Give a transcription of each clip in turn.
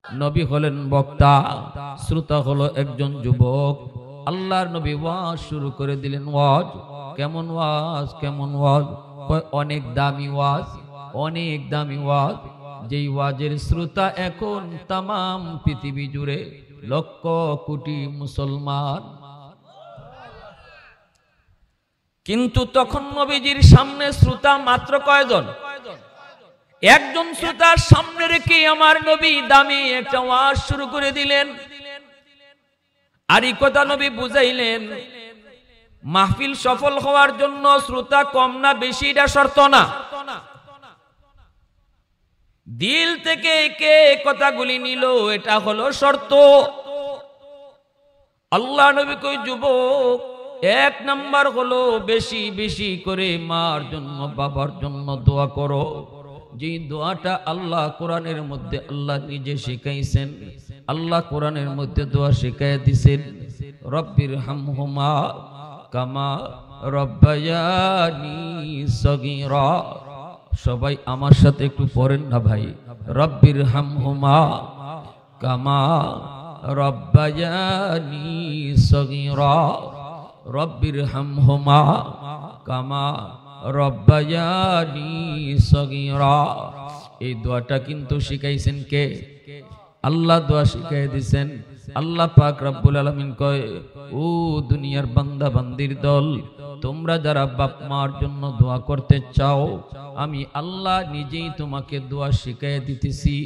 নবী হলেন বক্তা, শ্রোতা হলো একজন যুবক। আল্লাহর নবী ওয়াজ শুরু করে দিলেন। ওয়াজ কেমন? ওয়াজ কেমন? ওয়াজ অনেক দামি ওয়াজ, অনেক দামি ওয়াজ। যেই ওয়াজের শ্রোতা এখন তামাম পৃথিবী জুড়ে লক্ষ কোটি মুসলমান। কিন্তু তখন নবীজির সামনে শ্রোতা মাত্র কয়জন? একজন শ্রোতার সামনে রেখে আমার নবী দামি একটা ওয়াজ শুরু করে দিলেন। আর এই কথা নবী বুঝাইলেন, মাহফিল সফল হওয়ার জন্য শ্রোতা কম না বেশি এটা শর্ত না। দিল থেকে কে কথাগুলি নিল এটা হলো শর্ত। আল্লাহ নবী কই, যুবক, এক নাম্বার হলো বেশি বেশি করে মার জন্য বাবার জন্য দোয়া করো। যে দোয়াটা আল্লাহ কোরআনের মধ্যে আল্লাহ নিজে শিখাইছেন। আল্লাহ কোরআনের মধ্যে দোয়া শিখাই দিছেন, রব্বির হামহুমা কামা রব্বায়ানি সগীরা। সবাই আমার সাথে একটু পড়েন না ভাই, রব্বির হামহুমা কামা রব্বায়ানি সগীরা, রব্বির হামহুমা কামা রব্বায়ানি সগীরা। এই দোয়াটা কিন্তু শিখাইছেন কে? আল্লাহ দোয়া শিখাই দিয়েছেন। আল্লাহ পাক রব্বুল আলামিন কয়, ও দুনিয়ার বান্দা বান্দির দল, তোমরা যারা বাপ মার জন্য দোয়া করতে চাও, আমি আল্লাহ নিজেই তোমাকে দোয়া শিখাই দিতেছি।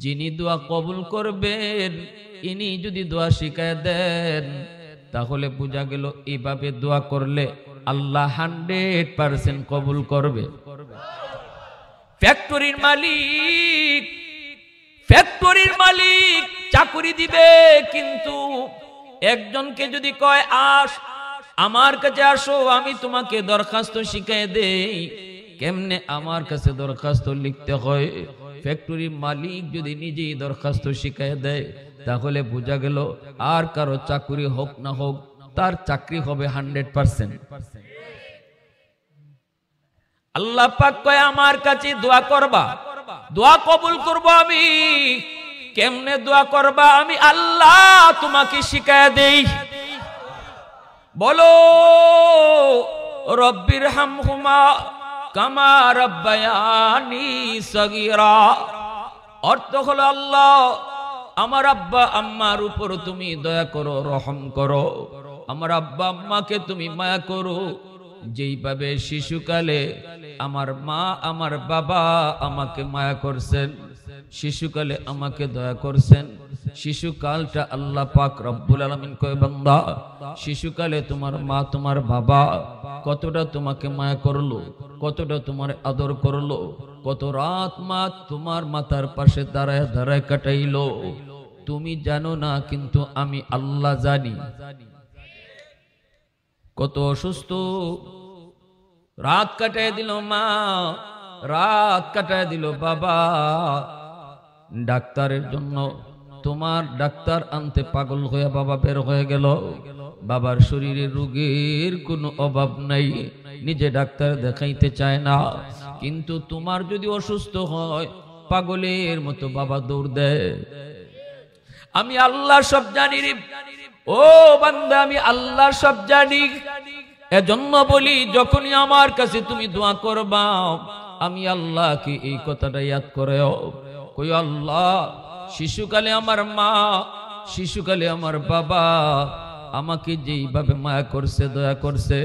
যিনি দোয়া কবুল করবেন, ইনি যদি দোয়া শিখাই দেন, তাহলে বোঝা গেল এইভাবে দোয়া করলে আল্লাহ 100% কবুল করবে। ফ্যাক্টরির মালিক, ফ্যাক্টরির মালিক চাকরি দিবে, কিন্তু একজনকে যদি কয় আস আমার কাছে আসো, আমি তোমাকে দরখাস্ত শিখাই দেই কেমনে আমার কাছে দরখাস্ত লিখতে হয়, ফ্যাক্টরির মালিক যদি নিজেই দরখাস্ত শিখাই দেয়, তাহলে বোঝা গেল আর কারো চাকরি হোক না হোক, তার চাকরি হবে 100%। আল্লাহ পাক কয়, আমার কাছে দোয়া করবা, দোয়া কবুল করব আমি। কেমনে দোয়া করবা? আমি আল্লাহ তোমাকে শিখায় দেই। বলো, রব্বির হামহুমা কামা রব্বায়ানি সগীরা। অর্থ হলো, আল্লাহ আমার আব্বা আম্মার উপর তুমি দয়া করো, রহম করো। আমার আব্বা আম্মাকে তুমি মায়া করো। যেইভাবে শিশুকালে আমার মা আমার বাবা আমাকে মায়া করছেন, শিশুকালে আমাকে দয়া করছেন, শিশুকালটা আল্লাহ পাক রব্বুল আলামিন কয়, বান্দা শিশুকালে তোমার মা তোমার বাবা কতটা তোমাকে মায়া করলো, কতটা তোমার আদর করলো, কত রাত মা তোমার মাথার পাশে দাঁড়ায় দাঁড়ায় কাটাইলো, তুমি জানো না, কিন্তু আমি আল্লাহ জানি। কত অসুস্থ রাত কাটায় দিল মা, রাত কাটায় দিল বাবা। ডাক্তারের জন্য তোমার ডাক্তার আনতে পাগল হয়ে বাবা বের হয়ে গেল। বাবার শরীরে রোগের কোনো অভাব নাই, নিজে ডাক্তার দেখাইতে চায় না, কিন্তু তোমার যদি অসুস্থ হয় পাগলের মতো বাবা দৌড় দেয়। আমি আল্লাহ সব জানি রে ও বান্দা, আমি আল্লাহ সব জানি। এজন্য বলি, যখনই আমার কাছে তুমি দোয়া করবা, আমি আল্লাহকে এই কথাটা ইয়াদ করেও কই, আল্লাহ শিশুকালে আমার মা, শিশুকালে আমার বাবা আমাকে যেইভাবে মায়া করছে, দয়া করছে,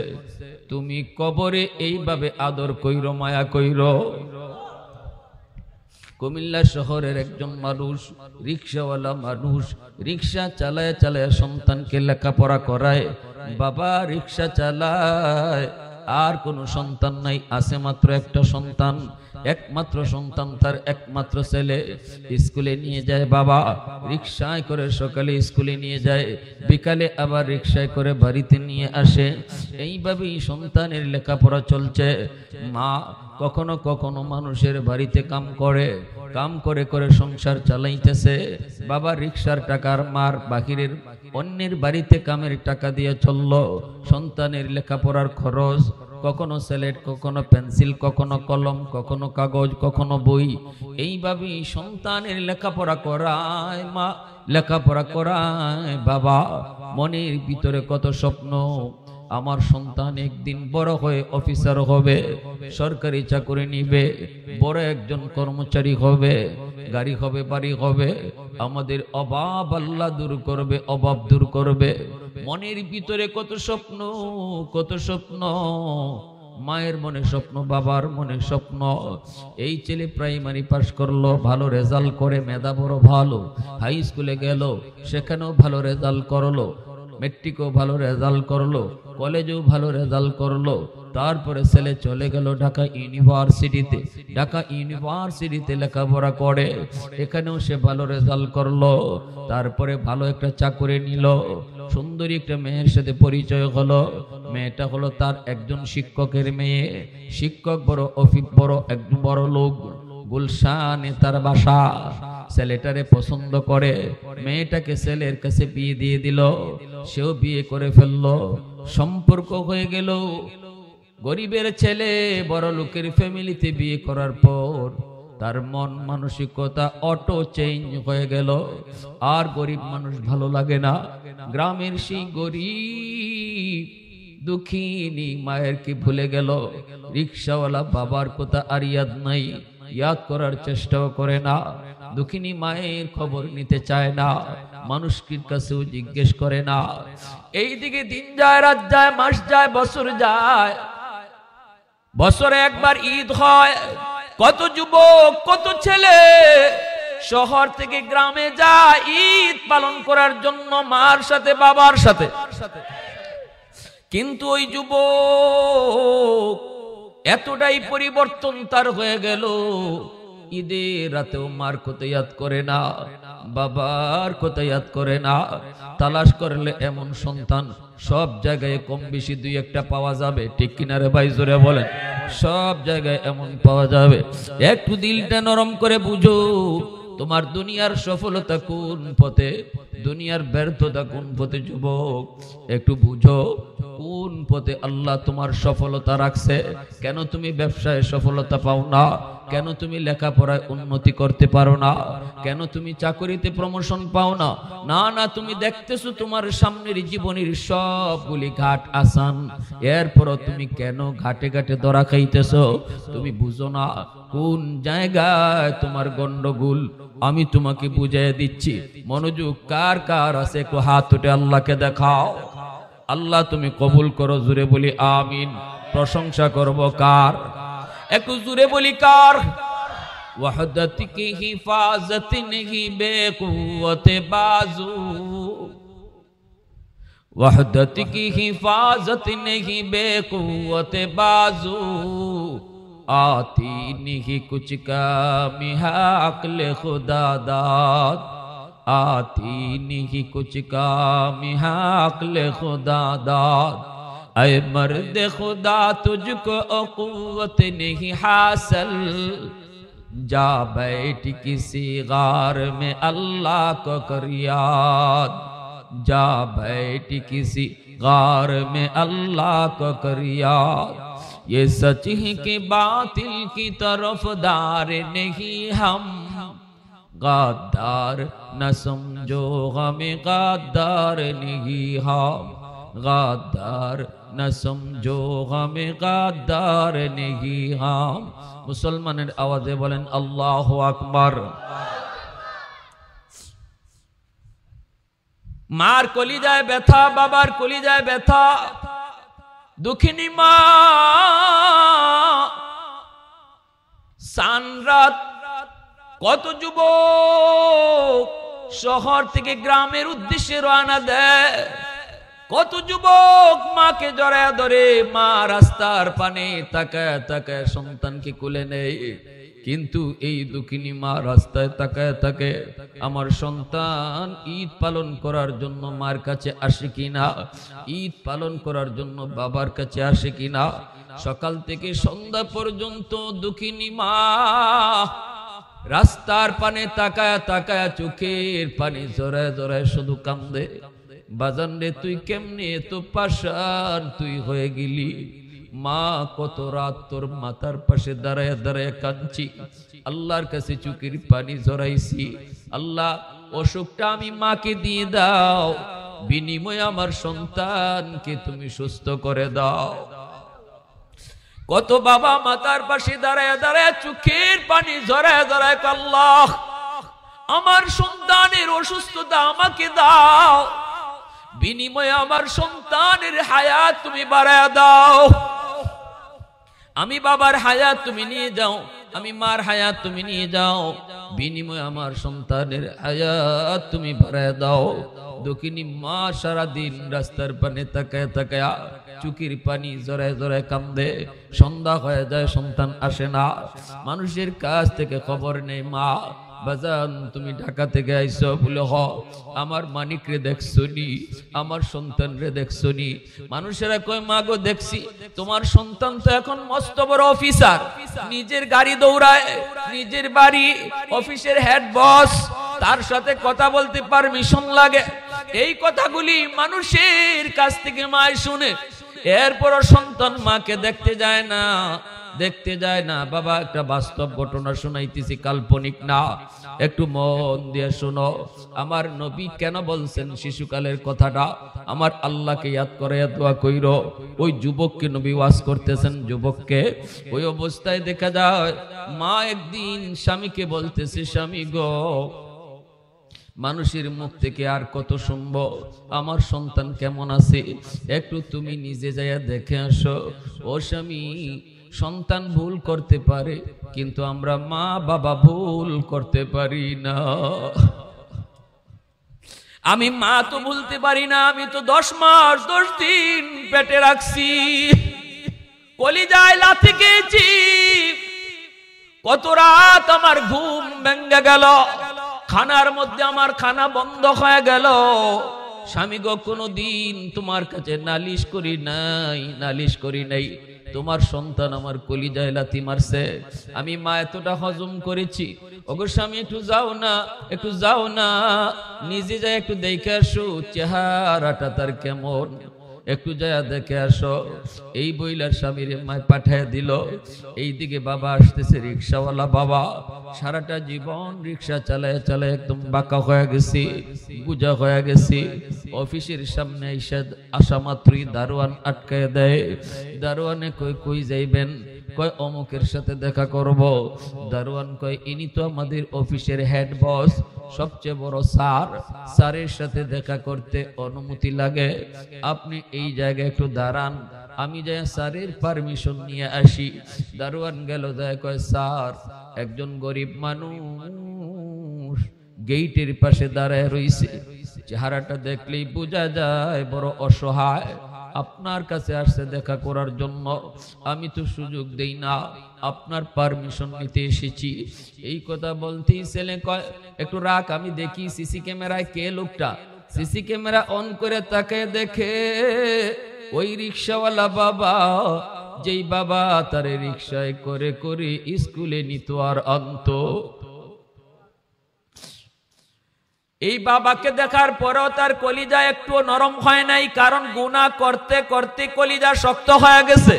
তুমি কবরে এইভাবে আদর কইরো, মায়া কইরো। কুমিল্লা শহরের একজন মানুষ, রিক্সাওয়ালা মানুষ, রিক্সা চালায় চালায় সন্তানকে লেখাপড়া করায়। বাবা রিক্সা চালায়, আর কোনো সন্তান নাই, আছে মাত্র একটা সন্তান, একমাত্র সন্তান, তার একমাত্র ছেলে। স্কুলে নিয়ে যায় বাবা, রিক্সায় করে সকালে স্কুলে নিয়ে যায়, বিকালে আবার রিক্সায় করে বাড়িতে নিয়ে আসে। এইভাবেই সন্তানের লেখাপড়া চলছে। মা কখনো কখনো মানুষের বাড়িতে কাম করে, কাম করে করে সংসার চালাইতেছে। বাবা রিক্সার টাকার মার বাহিরের অন্যের বাড়িতে কামের টাকা দিয়ে চললো, সন্তানের লেখাপড়ার খরচ। কখনো স্লেট, কখনো পেন্সিল, কখনো কলম, কখনো কাগজ, কখনো বই। এইভাবেই সন্তানের লেখাপড়া করায় মা, লেখাপড়া করায় বাবা। মনের ভিতরে কত স্বপ্ন, আমার সন্তান একদিন বড় হয়ে অফিসার হবে, সরকারি চাকরি নিবে, বড় একজন কর্মচারী হবে, গাড়ি হবে, বাড়ি হবে। আমাদের অভাব আল্লাহ দূর করবে, অভাব দূর করবে। মনের ভিতরে কত স্বপ্ন, কত স্বপ্ন। মায়ের মনে স্বপ্ন, বাবার মনে স্বপ্ন। এই ছেলে প্রাইমারি পাস করলো, ভালো রেজাল্ট করে, মেধা বড় ভালো, হাই স্কুলে গেল, সেখানেও ভালো রেজাল্ট করলো, মেট্রিকও ভালো রেজাল্ট করলো, কলেজেও ভালো রেজাল্ট করলো। তারপরে ছেলে চলে গেল ঢাকা ইউনিভার্সিটিতে, ঢাকা ইউনিভার্সিটিতে লেখাপড়া করে, এখানেও সে ভালো রেজাল্ট করলো। তারপরে ভালো একটা চাকরি নিল, সুন্দরী একটা মেয়ের সাথে পরিচয় হলো। মেয়েটা হলো তার একজন শিক্ষকের মেয়ে, শিক্ষক বড় একজন বড় লোক, গুলশানে তার বাসা। ছেলেটারে পছন্দ করে, মেয়েটাকে ছেলের কাছে বিয়ে দিয়ে দিল, সেও বিয়ে করে ফেললো, সম্পর্ক হয়ে গেল। গরিবের ছেলে বড় লোকের ফ্যামিলিতে বিয়ে করার পর তার মন মানসিকতা অটো চেঞ্জ হয়ে গেল। আর গরিব মানুষ ভালো লাগে না। গ্রামের সেই গরিব দুঃখিনী মায়ের কি ভুলে গেল, রিক্সাওয়ালা বাবার কথা আর ইয়াদ নাই, ইয়াদ করার চেষ্টাও করে না। দুঃখিনী মায়ের খবর নিতে চায় না, মানুষের কাছেও জিজ্ঞেস করে না। এইদিকে দিন যায়, রাত যায়, মাস যায়, বছর যায়। বছরে একবার ঈদ হয়, কত যুবক, কত ছেলে শহর থেকে গ্রামে যায় ঈদ পালন করার জন্য, মার সাথে, বাবার সাথে। কিন্তু ওই যুবক এতটাই পরিবর্তন তার হয়ে গেল, ঈদের রাতেও মার কথা ইয়াদ করে না, বাবার কথা ইয়াদ করে না। তালাশ করলে এমন সন্তান সব জায়গায় কম বেশি দুই একটা পাওয়া যাবে, ঠিক কিনা রে ভাই, জোরে বলেন। সব জায়গায় এমন পাওয়া যাবে। একটু দিলটা নরম করে বুঝো, তোমার দুনিয়ার সফলতা কোন পথে, দুনিয়ার ব্যর্থতা কোন পথে। যুবক একটু বুঝো, কোন পথে আল্লাহ তোমার সফলতা রাখছে। কেন তুমি ব্যবসায় সফলতা পাও না? কেন তুমি লেখাপড়ায় উন্নতি করতে পারো না? কেন তুমি চাকরিতে প্রমোশন পাও না? না না, তুমি দেখতেছো তোমার সামনের জীবনের সবগুলি ঘাট আসান, এরপরও তুমি কেন ঘাটে ঘাটে ধরা খাইতেছো? তুমি বুঝো না কোন জায়গায় তোমার গন্ডগোল। আমি তোমাকে বুঝিয়ে দিচ্ছি, মনোযোগ কার কার আছে একটু হাত উঠে আল্লাহকে দেখাও। আল্লাহ তুমি কবুল করো, জুড়ে বলি আমিন। প্রশংসা করব কার? একটু জুড়ে বলি কার? ওয়াহদত কি হিফাজত নেহি বেকুওত বাজু, ওয়াহদত কি হিফাজত নেহি বেকুওত বাজু, आती नहीं कुछ कामी है अक्ल खुदा दाद, आती नहीं कुछ कामी है अक्ल खुदा दाद। ऐ मर्द खुदा तुझको क़ुव्वत नहीं हासिल, जा बैठ किसी गार में अल्लाह को कर याद, जा बैठ किसी गार में अल्लाह को कर याद। ये सच है कि बातिल की तरफदार नहीं हम, गद्दार न समझो हमें गद्दार नहीं हम, गद्दार न समझो हमें गद्दार नहीं हम। मुसलमाনের आवाजे बोलें अल्लाहु আকবার। मार कलिजाয় ব্যথা, বাবার কলিজায় ব্যথা। দুঃখিনী মা সানরাত, কত যুবক শহর থেকে গ্রামের উদ্দেশ্যে রওনা দেয়, কত যুবক মাকে জড়ায় ধরে, মা রাস্তার পানে তাকায় তাকায় সন্তানকে কোলে নেয়। কিন্তু এই দুঃখিনী মা রাস্তায় তাকায় থাকে, আমার সন্তান ঈদ পালন করার জন্য মার কাছে আসে কিনা, ঈদ পালন করার জন্য বাবার কাছে আসে কিনা। সকাল থেকে সন্ধ্যা পর্যন্ত দুঃখিনী মা রাস্তার পানে তাকায় তাকায় চোখের পানি জড়ায় জড়ায় শুধু কান্দে। বাজান রে তুই কেমনে এত পাষাণ তুই হয়ে গেলি? মা কত রাত তোর মাথার পাশে দাঁড়ায় দাঁড়ায় কাঁদছি, আল্লাহর কাছে চোখের পানি ঝরাইছি, আল্লাহ অসুখটা আমি মাকে দিয়ে দাও, বিনিময়ে আমার সন্তানকে তুমি সুস্থ করে দাও। কত বাবা মাতার পাশে দাঁড়ায় দাঁড়ায় চোখের পানি ঝরায় ঝরায়, আল্লাহ আমার সন্তানের অসুস্থতা আমাকে দাও, বিনিময়ে আমার সন্তানের হায়াত তুমি বাড়ায় দাও। আমি বাবার হায়াত তুমি নিয়ে যাও, আমি মার হায়াত তুমি নিয়ে যাও, বিনিময়ে আমার সন্তানের হায়াত তুমি বাড়ায় দাও। দক্ষিণী মা সারাদিন রাস্তার পানে তাকায় তাকায়া চুকির পানি জড়ায় জড়ায় কান্দে। সন্ধ্যা হয়ে যায়, সন্তান আসে না, মানুষের কাছ থেকে খবর নেই। মা বাজান তুমি ঢাকা থেকে আইসো, বলে হ আমার মানিক রে দেখছো নি, আমার সন্তান রে দেখছো নি? মানুষেরা কয় মা গো দেখছি, তোমার সন্তান তো এখন মস্ত বড় অফিসার, নিজের গাড়ি দৌড়ায়, নিজের বাড়ি, অফিসের হেড বস, তার সাথে কথা বলতে পারমিশন লাগে। এই কথাগুলি মানুষের কাছ থেকে মায় শুনে, এরপরও সন্তান মাকে দেখতে যায় না, দেখতে যায় না। বাবা একটা বাস্তব ঘটনা শোনাইতেছি, কাল্পনিক না, একটু মন দিয়ে শোনো। আমার নবী কেন বলছেন শিশুকালের কথাটা? আমার আল্লাহকে ইয়াদ করে দোয়া কইরো। ওই যুবককে নবী ওয়াজ করতেছেন, যুবককে ওই অবস্থায় দেখা যায় মা একদিন স্বামীকে বলতেছে, স্বামী গো, মানুষের মুখ থেকে আর কত শুনবো, আমার সন্তান কেমন আছে, একটু তুমি নিজে যাইয়া দেখে আসো। ও স্বামী, সন্তান ভুল করতে পারে, কিন্তু আমরা মা বাবা ভুল করতে পারি না। আমি মা তো ভুলতে পারি না, আমি তো 10 মাস 10 দিন পেটে রাখছি, কলিজায় লাথি খেয়েছি, কত রাত আমার ঘুম ভেঙে গেল, খানার মধ্যে আমার খানা বন্ধ হয়ে গেল। স্বামী গো, কোনদিন তোমার কাছে নালিশ করি নাই, নালিশ করি নাই। তোমার সন্তান আমার কলিজায় লাথি মারছে, আমি মা এতটা হজম করেছি। ওগো স্বামী, একটু যাও না, একটু যাও না, নিজে যাই একটু দেখে আসো চেহারাটা তার কেমন, একটু যায় দেখে আসো। এই বইলার স্বামীর মায় পাঠায় দিল। এইদিকে বাবা আসতেছে, রিক্সাওয়ালা বাবা, সারাটা জীবন রিক্সা চালায় চালায় একদম বাঁকা হয়ে গেছি, গুজা হয়ে গেছি। অফিসের সামনে এসে আসা মাত্রই দারোয়ান আটকায় দেয়। দারোয়ানে কই কই যাইবেন? কয় অমুকের সাথে দেখা করব। দারোয়ান কয় ইনি তো আমাদের অফিসের হেড বস, সবচেয়ে বড় স্যার, স্যারের সাথে দেখা করতে অনুমতি লাগে, আপনি এই জায়গায় একটু দাঁড়ান, আমি যাই স্যারের পারমিশন নিয়ে আসি। দারোয়ান গেল, যায় কয় স্যার, একজন গরিব মানুষ গেইটের পাশে দাঁড়ায় রইছে, চেহারাটা দেখলেই বোঝা যায় বড় অসহায়, আপনার কাছে আসছে দেখা করার জন্য, আমি তো সুযোগ দেই না, আপনার পারমিশন নিতে এসেছি। এই কথা বলতেই ছেলে কয় একটু রাখ, আমি দেখি সিসি ক্যামেরায় কে লোকটা। সিসি ক্যামেরা অন করে তাকে দেখে ওই রিক্সাওয়ালা বাবা, যেই বাবা তারে রিক্সায় করে করে স্কুলে নিত আর আনতো। এই বাবাকে দেখার পরেও তার কলিজা একটু নরম হয় নাই, কারণ গুনাহ করতে করতে কলিজা শক্ত হয়ে গেছে।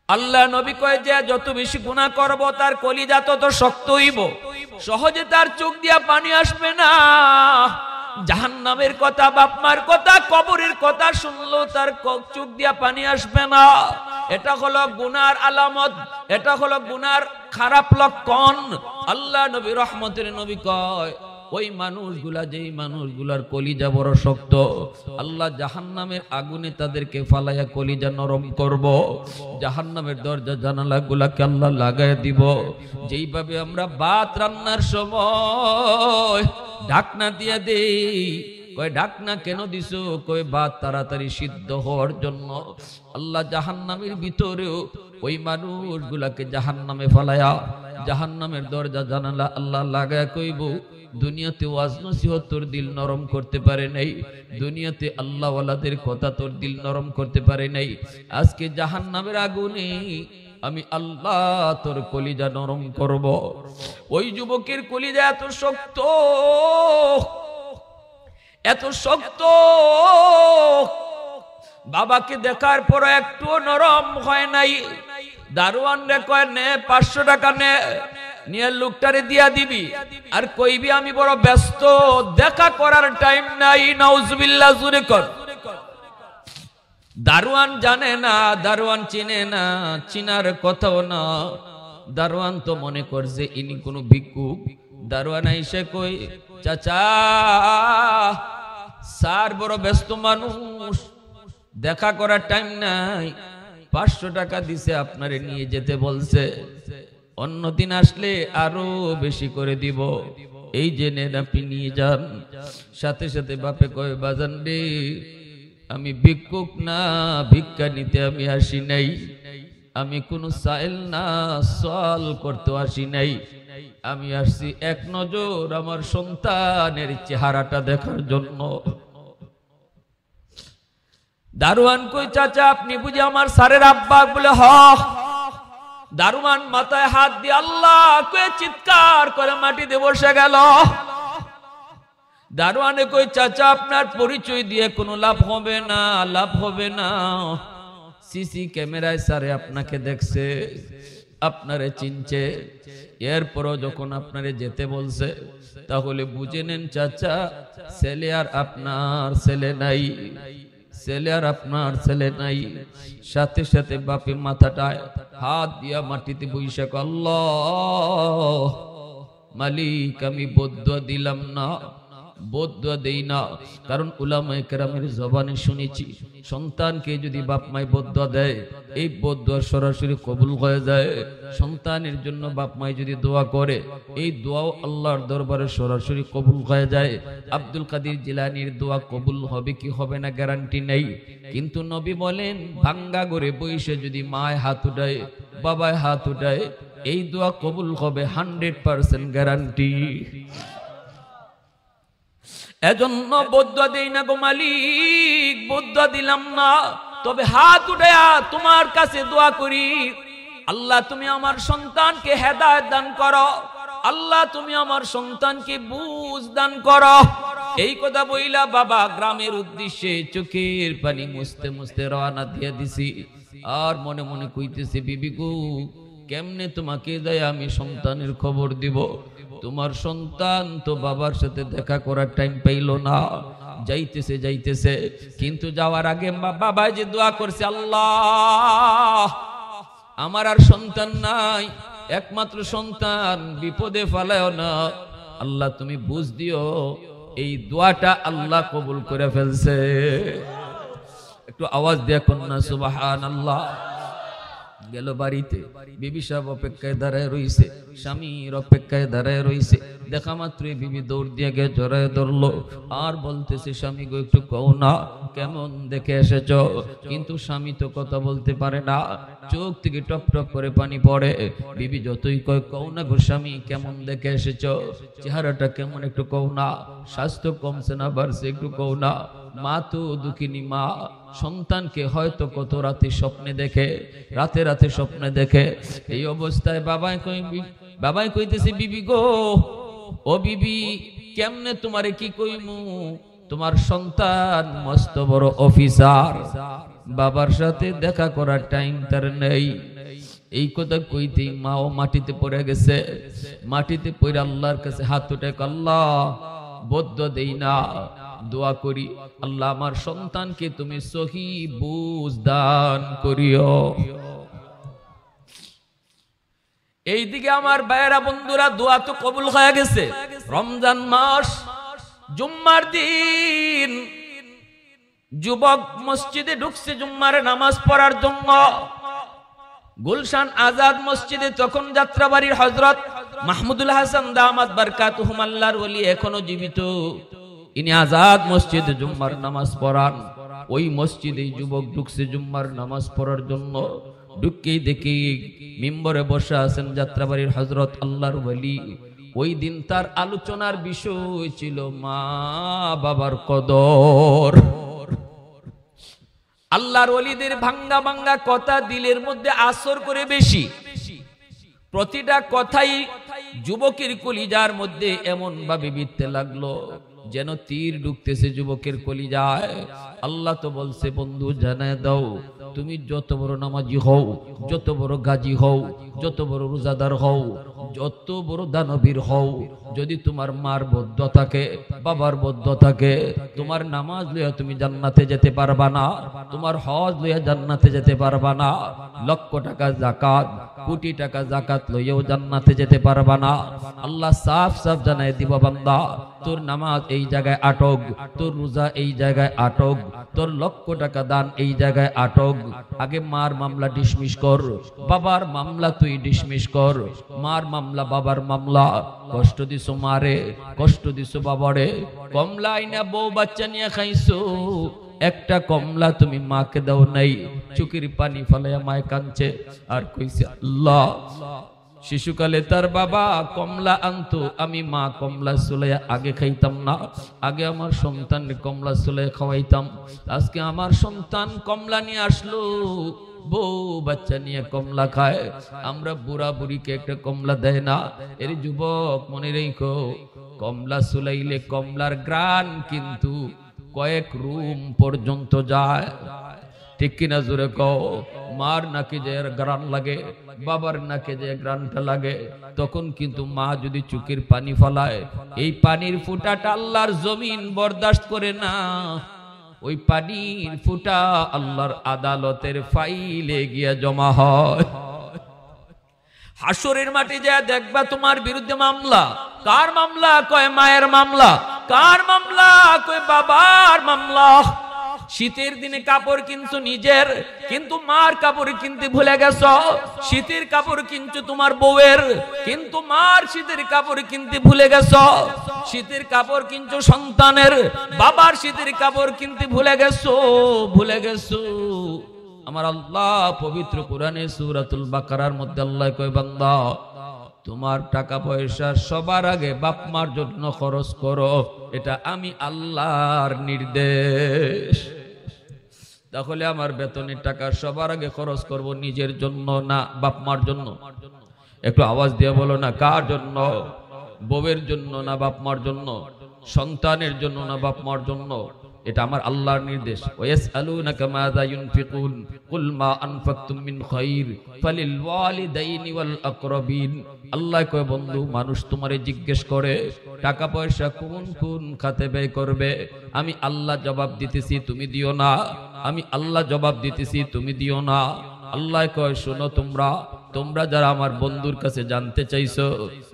আল্লাহ নবী কয় যে যত বেশি গুনাহ করব তার কলিজা তত শক্ত হইব, সহজে তার চোখ দিয়া পানি আসবে না। জাহান্নামের কথা, বাপ মার কথা, কবরের কথা শুনলেও তার চোখ দিয়া পানি আসবে না। এটা হলো গুনার আলামত, এটা হলো গুনার খারাপ লক্ষণ। আল্লাহ নবী রহমতের নবী কয় ওই মানুষগুলা, যেই মানুষগুলার কলিজা বড় শক্ত, আল্লাহ জাহান্নামের আগুনে তাদেরকে ফালাইয়া কলিজা নরম করব, জাহান্নামের দরজা জানালা গুলাকে আল্লাহ লাগায় দিব। যেইভাবে আমরা ভাত রান্নার সময় ঢাকনা দিয়ে দেই, কয় ঢাকনা কেন দিছো? কয় ভাত তাড়াতাড়ি সিদ্ধ হওয়ার জন্য। আল্লাহ জাহান্নামের ভিতরেও ওই মানুষগুলাকে জাহান্নামে ফালায়া জাহান্নামের দরজা জানালা আল্লাহ লাগায় কইব, দুনিয়াতে ওয়াজ নসিহত তোর দিল নরম করতে পারে নাই, দুনিয়াতে আল্লাহ ওয়ালাদের কথা তোর দিল নরম করতে পারে নাই, আজকে জাহান্নামের আগুনে আমি আল্লাহ তোর কলিজা নরম করব। ওই যুবকের কলিজা এত শক্ত, এত শক্ত, বাবাকে দেখার পর একটু নরম হয় নাই। দারোয়ান রে কয় নে 500 টাকা নে, নিয়ে লোকটারে দিয়া দিবি আর কইবি আমি বড় ব্যস্ত, দেখা করার টাইম নাই। নাউজুবিল্লাহ, জোরে কর। দারোয়ান জানে না, দারোয়ান চিনে না, চিনার কথাও না। দারোয়ান তো মনে করছে ইনি কোনো ভিক্ষুক। দারোয়ান আইসে কই, চাচা স্যার বড় ব্যস্ত মানুষ, দেখা করার টাইম নাই, 500 টাকা দিছে আপনারে নিয়ে যেতে বলছে, অন্যদিন আসলে আরো বেশি করে দিব, এই যে নেন আপনি নিয়ে যান। সাথে সাথে বাপে কয়, বাজান রে আমি ভিক্ষুক না, ভিক্ষা নিতে আমি আসি নাই, আমি কোনো সাইল না, সওয়াল করতে আসি নাই, আমি আসছি এক নজর আমার সন্তানের চেহারাটা দেখার জন্য। দারোয়ান কই, চাচা আপনি বুঝি আমার স্যারের আব্বা? বলে হ। দারোয়ান মাথায় হাত দিয়ে আল্লাহ কয়ে চিৎকার করে মাটিতে বসে গেল। দারোয়ানে কই, চাচা আপনার পরিচয় দিয়ে কোনো লাভ হবে না, লাভ হবে না। সিসি ক্যামেরায় স্যারে আপনাকে দেখছে, আপনারে চিনছে, এরপরও যখন আপনারে যেতে বলছে তাহলে বুঝে নেন চাচা ছেলে আর আপনার ছেলে নাই, ছেলে আর আপনার ছেলে নাই। সাথে সাথে বাপে মাথাটায় হাত দিয়া মাটিতে বইসা, আল্লাহ মালিক আমি বদদুয়া দিলাম না, বদদুয়া দেই না, কারণ উলামায়ে কেরামের জবানে শুনেছি সন্তানকে যদি বাপ মাই বদদুয়া দেয় এই বদদুয়া সরাসরি কবুল হয়ে যায়। সন্তানের জন্য বাপ মাই যদি দোয়া করে এই দোয়াও আল্লাহর দরবারে সরাসরি কবুল হয়ে যায়। আব্দুল কাদের জিলানীর দোয়া কবুল হবে কি হবে না গ্যারান্টি নেই, কিন্তু নবী বলেন ভাঙ্গা করে বইসে যদি মায় হাত উঠায়, বাবায় হাত উঠায়, এই দোয়া কবুল হবে 100% গ্যারান্টি। এজন্য বদদুয়া দেই না গো মালিক, বদদুয়া দিলাম না, তবে হাত উঠায়া তোমার কাছে দোয়া করি, আল্লাহ তুমি আমার সন্তানকে হেদায়েত দান করো, আল্লাহ তুমি আমার সন্তানকে বুঝ দান করো। এই কথা বইলা বাবা গ্রামের উদ্দেশ্যে চোখের পানি মুছতে মুছতে রওনা দিয়ে দিছি। আর মনে মনে কইতেছি, বিবি গো কেমনে তোমাকে দেয় আমি সন্তানের খবর দিব? তোমার সন্তান তো বাবার সাথে দেখা করার টাইম পাইল না, যাইতেছে যাইতেছে, কিন্তু যাওয়ার আগে বাবা যে দোয়া করছে, আল্লাহ আমার আর সন্তান নাই, একমাত্র সন্তান, বিপদে ফেলায়ও না, আল্লাহ তুমি বুঝ দিও। এই দোয়াটা আল্লাহ কবুল করে ফেলছে। একটু আওয়াজ দিয়ে কন্যা সুবহানাল্লাহ। গেল বাড়িতে, বিবি সাহেব অপেক্ষায় দাঁড়ায় রইছে, স্বামীর অপেক্ষায় দাঁড়ায় রইছে। দেখা মাত্রই বিবি দৌড় দিয়ে গিয়ে জড়ায় ধরলো আর বলতেছে, স্বামী গো একটু কও না কেমন দেখে এসেছ? কিন্তু স্বামী তো কথা বলতে পারে না, চোখ থেকে টপ টপ করে পানি পড়ে। বিবি যতই কয় কও না গো স্বামী কেমন দেখে এসেছ, চেহারাটা কেমন একটু কও না, স্বাস্থ্য কমছে না বাড়ছে একটু কও না। মা তো দুঃখিনী মা, সন্তানকে হয়তো কত রাতে স্বপ্নে দেখে, রাতে রাতে স্বপ্নে দেখে। এই অবস্থায় বাবাই কইতেছে, বিবি গো ও বিবি কেমনে তোমারে কি কইমু, তোমার সন্তান মস্ত বড় অফিসার, বাবার সাথে দেখা করার টাইম তার নেই। এই কথা কইতেই মাও মাটিতে পড়ে গেছে। মাটিতে পড়ে আল্লাহর কাছে হাত উঠে, আল্লাহ বদদুয়া দেই না, দোয়া করি, আল্লাহ আমার সন্তানকে তুমি সহি বুঝ দান করিও। এইদিকে আমার ভাইয়েরা বন্ধুরা দোয়া তো কবুল হয়ে গেছে। রমজান মাস, জুম্মার দিন, যুবক মসজিদে ঢুকছে জুম্মার নামাজ পড়ার জন্য। গুলশান আজাদ মসজিদে তখন যাত্রাবাড়ির হযরত মাহমুদুল হাসান দামাত বারকাতুহুম আল্লাহর ওলি এখনো জীবিত, ইনি আজাদ মসজিদে জুম্মার নামাজ পড়ান। ওই মসজিদে যুবক ঢুকছে জুম্মার নামাজ পড়ার জন্য। ঢুকেই দেখি মিম্বরে বসে আছেন যাত্রাবাড়ির হযরত আল্লাহর ওলি। ওই দিন তার আলোচনার বিষয় ছিল মা বাবার কদর। আল্লাহর ওলিদের ভাঙ্গা ভাঙ্গা কথা দিলের মধ্যে আসর করে বেশি। প্রতিটা কথাই যুবকের কলিজার মধ্যে এমন ভাবে বিঁধতে লাগলো যেন তীর ঢুকতেছে যুবকের কলিজায়। আল্লাহ তো বলছে বন্ধু জানায় দাও, তুমি যত বড় নামাজি হও, যত বড় গাজী হও, যত বড় রোজাদার হও, যত বড় দানবীর হও, যদি তোমার মার বদ্ধ থাকে, বাবার বদ্ধ থাকে, তোমার নামাজ লইয়া তুমি জান্নাতে যেতে পারবা না, তোমার হজ লইয়া জান্নাতে যেতে পারবা না, লক্ষ টাকা যাকাত, কোটি টাকা যাকাত লইয়াও জান্নাতে যেতে পারবা না। আল্লাহ সাফ সাফ জানায় দিব বান্দা, তোর নামাজ এই জায়গায় আটক, তোর রোজা এই জায়গায় আটক, তোর লক্ষ টাকা দান এই জায়গায় আটক। আগে মার মামলা ডিসমিস কর, বাবার মামলা তুই ডিসমিস কর। মার মামলা, বাবার মামলা, কষ্ট দিছো মারে, কষ্ট দিছো বাবারে, কমলা আইনা বউ বাচ্চা নিয়ে খাইছো, একটা কমলা তুমি মাকে দাও নাই, চোখের পানি ফলাইয়া মায় কাঁদছে আর কইছে আল্লাহ শিশুকালে তার বাবা কমলা আনতো, আমি মা কমলা সুলাইয়া আগে খাইতাম না, আগে আমার সন্তান কমলা সুলাইয়া খাওয়াইতাম, আজকে আমার সন্তান কমলা নিয়ে আসলো, বউ বাচ্চা নিয়ে কমলা খায়, আমরা বুড়া বুড়িকে একটা কমলা দেয় না। এর যুবক মনে রেখো, কমলা সুলাইলে কমলার গ্রান কিন্তু কয়েক রুম পর্যন্ত যায়, ঠিক কিনা জোরে কও? মার নাকি যে গ্রান লাগে, বাবার নাকে যে গ্রানটা লাগে, তখন কিন্তু মা যদি চোখের পানি ফলায়, এই পানির ফুটাটা আল্লাহর জমিন বরদাস্ত করে না, ওই পানির ফুটা আল্লাহর আদালতের ফাইলে গিয়া জমা হয়। হাসরের মাঠে যা দেখবা তোমার বিরুদ্ধে মামলা। কার মামলা? কয় মায়ের মামলা। কার মামলা? কয় বাবার মামলা। শীতের দিনে কাপড় কিনছো নিজের, কিন্তু মার কাপড় কিনতে ভুলে গেছো। শীতের কাপড় কিনছো তোমার বউয়ের, কিন্তু মার শীতের কাপড় কিনতে ভুলে গেছো। শীতের কাপড় কিনছো সন্তানের, বাবার শীতের কাপড় কিনতে ভুলে গেছো, ভুলে গেছো। আমার আল্লাহ পবিত্র কোরআনে সূরাতুল বাকারার মধ্যে আল্লাহ কয়, বান্দা তোমার টাকা পয়সা সবার আগে বাপ মার জন্য খরচ করো, এটা আমি আল্লাহর নির্দেশ। তাহলে আমার বেতনের টাকা সবার আগে খরচ করব নিজের জন্য না বাপ মার জন্য? একটু আওয়াজ দিয়ে বলো না, কার জন্য? বউয়ের জন্য না বাপ মার জন্য? সন্তানের জন্য না বাপ মার জন্য? এটা আমার আল্লাহর নির্দেশ। ওয়াসআলুনাকা মাযা ইউনফিকুন কুল মা আনফাকতুম মিন খায়র ফালিল ওয়ালিদাইনি ওয়াল আকরাবিন। আল্লাহ কয়, বন্ধু মানুষ তোমারে জিজ্ঞেস করে টাকা পয়সা কোন কোন খাতে ব্যয় করবে, আমি আল্লাহ জবাব দিতেছি তুমি দিও না, আমি আল্লাহ জবাব দিতেছি তুমি দিও না। আল্লাহ কয়, শোনো তোমরা তোমরা যারা আমার বন্ধুর কাছে জানতে চাইছো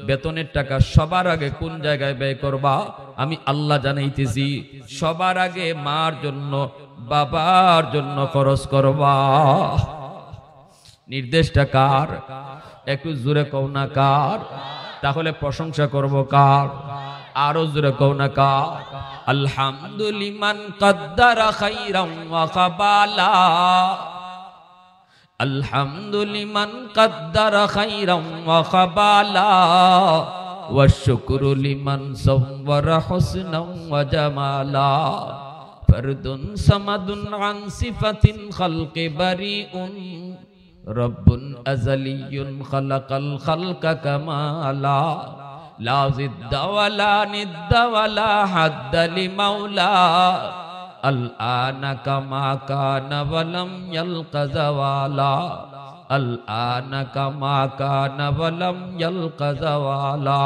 বেতনের টাকা সবার আগে কোন জায়গায় ব্যয় করবা, আমি আল্লাহ জানাইতেছি সবার আগে মার জন্য বাবার জন্য খরচ করবা। নির্দেশটা কার? একটু জোরে কও না কার? তাহলে প্রশংসা করব কার? আরো জোরে কও না কার? আলহামদুলিমান কদ্দারা খাইরাম ওয়া কাবালা, আলহামদুলিমান কদ্দারা খাইরাম ওয়া কাবালা, ওয়া শুকরু লিমান সাওয়ারা হুসনাম ওয়া জামালা, ফরদুন সামাদুন আন সিফাতিন খালকি বারিউন, রব্বুন আযালিয়ুন খালাকাল খালকা কামালা, লা জিদ্দা ওয়ালা নিদ্দা ওয়ালা হাদ্দা লিমাওলা, আল আনা কামা কানা ওয়ালাম ইয়ালকা যাওয়ালা, আল আনা কামা কানা ওয়ালাম ইয়ালকা যাওয়ালা।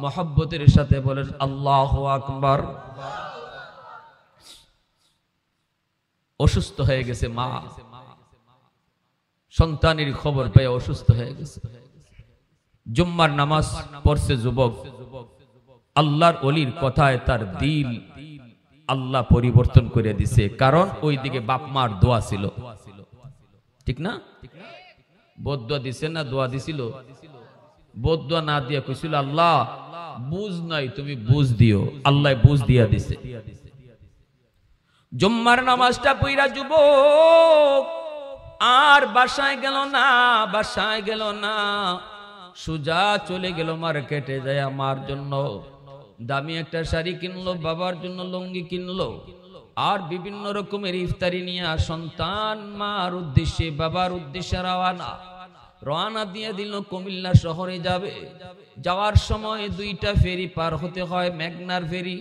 মুহাব্বতের সাথে বলেন আল্লাহু আকবার। অসুস্থ হয়ে গেছে মা, সন্তানের খবর পেয়ে অসুস্থ হয়ে গেছে। জুম্মার নামাজ পড়ছে যুবক, আল্লাহর ওলির কথায় তার দিল আল্লাহ পরিবর্তন করে দিছে, কারণ ওই দিকে বাপ মার দোয়া ছিল, ঠিক না? বদদোয়া দিছে না দোয়া দিছিল? বদদোয়া না দিয়া কইছিল আল্লাহ বুঝ নাই তুমি বুঝ দিও, আল্লাহ বুঝ দিয়া দিছে। জুম্মার নামাজটা পইরা যুবক আর বাসায় গেল না, বাসায় গেল না, সুজা চলে গেল মার্কেটে যায় আমার জন্য দামি একটা শাড়ি কিনলো, বাবার জন্য লুঙ্গি কিনলো, আর বিভিন্ন রকমের ইফতারি নিয়ে সন্তান মার উদ্দেশ্যে বাবার উদ্দেশ্যে রওনা দিয়ে দিল কুমিল্লা শহরে যাবে। যাওয়ার সময় দুইটা ফেরি পার হতে হয়, মেঘনার ফেরি।